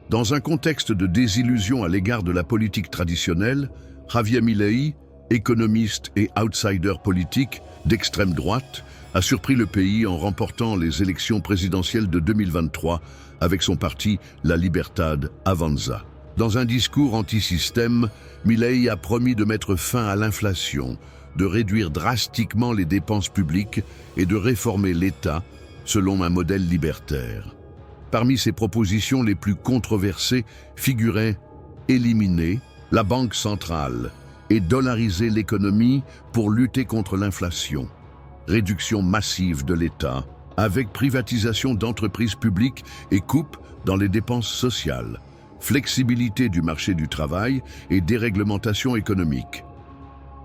Dans un contexte de désillusion à l'égard de la politique traditionnelle, Javier Milei, économiste et outsider politique d'extrême droite, a surpris le pays en remportant les élections présidentielles de 2023 avec son parti La Libertad Avanza. Dans un discours anti-système, Milei a promis de mettre fin à l'inflation, de réduire drastiquement les dépenses publiques et de réformer l'État selon un modèle libertaire. Parmi ses propositions les plus controversées figuraient éliminer la banque centrale et dollariser l'économie pour lutter contre l'inflation, réduction massive de l'État, avec privatisation d'entreprises publiques et coupe dans les dépenses sociales, flexibilité du marché du travail et déréglementation économique.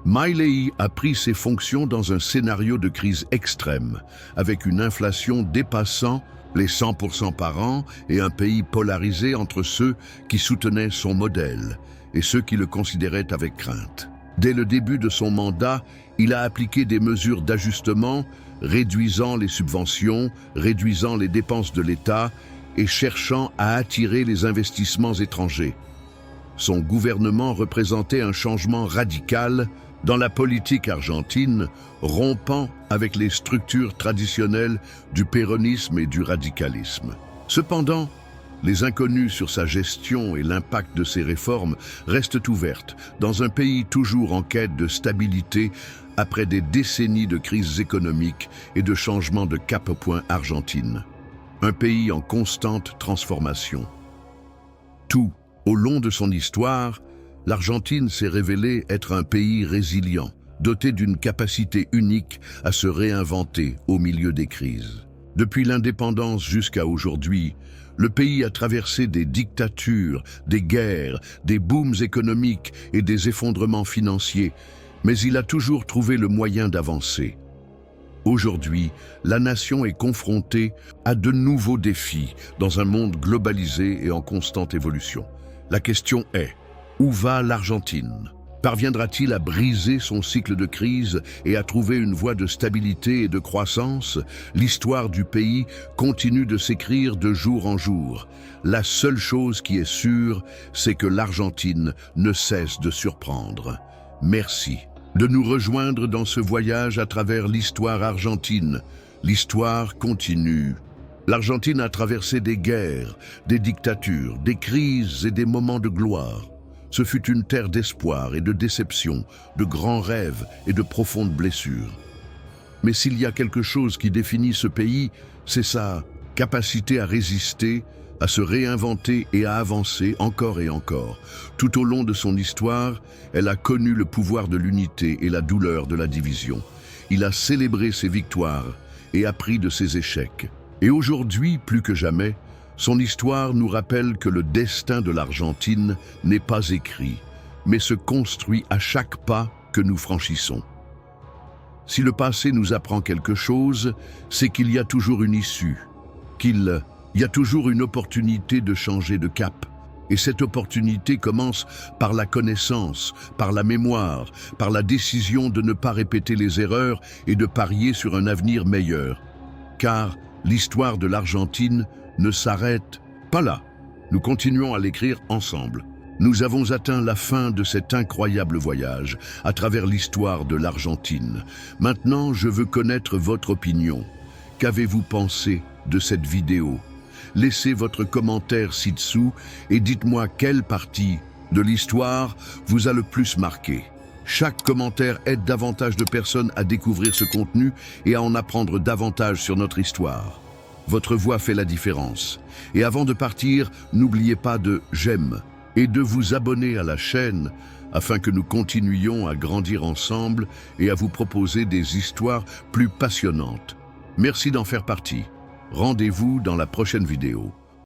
Milei a pris ses fonctions dans un scénario de crise extrême, avec une inflation dépassant les 100% par an et un pays polarisé entre ceux qui soutenaient son modèle et ceux qui le considéraient avec crainte. Dès le début de son mandat, il a appliqué des mesures d'ajustement, réduisant les subventions, réduisant les dépenses de l'État et cherchant à attirer les investissements étrangers. Son gouvernement représentait un changement radical dans la politique argentine, rompant avec les structures traditionnelles du péronisme et du radicalisme. Cependant, les inconnues sur sa gestion et l'impact de ses réformes restent ouvertes dans un pays toujours en quête de stabilité après des décennies de crises économiques et de changements de cap au point Argentine. Un pays en constante transformation. Tout au long de son histoire, l'Argentine s'est révélée être un pays résilient, doté d'une capacité unique à se réinventer au milieu des crises. Depuis l'indépendance jusqu'à aujourd'hui, le pays a traversé des dictatures, des guerres, des booms économiques et des effondrements financiers, mais il a toujours trouvé le moyen d'avancer. Aujourd'hui, la nation est confrontée à de nouveaux défis dans un monde globalisé et en constante évolution. La question est, où va l'Argentine ? Parviendra-t-il à briser son cycle de crise et à trouver une voie de stabilité et de croissance ? L'histoire du pays continue de s'écrire de jour en jour. La seule chose qui est sûre, c'est que l'Argentine ne cesse de surprendre. Merci de nous rejoindre dans ce voyage à travers l'histoire argentine. L'histoire continue. L'Argentine a traversé des guerres, des dictatures, des crises et des moments de gloire. Ce fut une terre d'espoir et de déception, de grands rêves et de profondes blessures. Mais s'il y a quelque chose qui définit ce pays, c'est sa capacité à résister, à se réinventer et à avancer encore et encore. Tout au long de son histoire, elle a connu le pouvoir de l'unité et la douleur de la division. Il a célébré ses victoires et appris de ses échecs. Et aujourd'hui, plus que jamais, son histoire nous rappelle que le destin de l'Argentine n'est pas écrit, mais se construit à chaque pas que nous franchissons. Si le passé nous apprend quelque chose, c'est qu'il y a toujours une issue, qu'il y a toujours une opportunité de changer de cap. Et cette opportunité commence par la connaissance, par la mémoire, par la décision de ne pas répéter les erreurs et de parier sur un avenir meilleur. Car l'histoire de l'Argentine ne s'arrête pas là. Nous continuons à l'écrire ensemble. Nous avons atteint la fin de cet incroyable voyage à travers l'histoire de l'Argentine. Maintenant, je veux connaître votre opinion. Qu'avez-vous pensé de cette vidéo? Laissez votre commentaire ci-dessous et dites-moi quelle partie de l'histoire vous a le plus marqué. Chaque commentaire aide davantage de personnes à découvrir ce contenu et à en apprendre davantage sur notre histoire. Votre voix fait la différence. Et avant de partir, n'oubliez pas de j'aime et de vous abonner à la chaîne afin que nous continuions à grandir ensemble et à vous proposer des histoires plus passionnantes. Merci d'en faire partie. Rendez-vous dans la prochaine vidéo.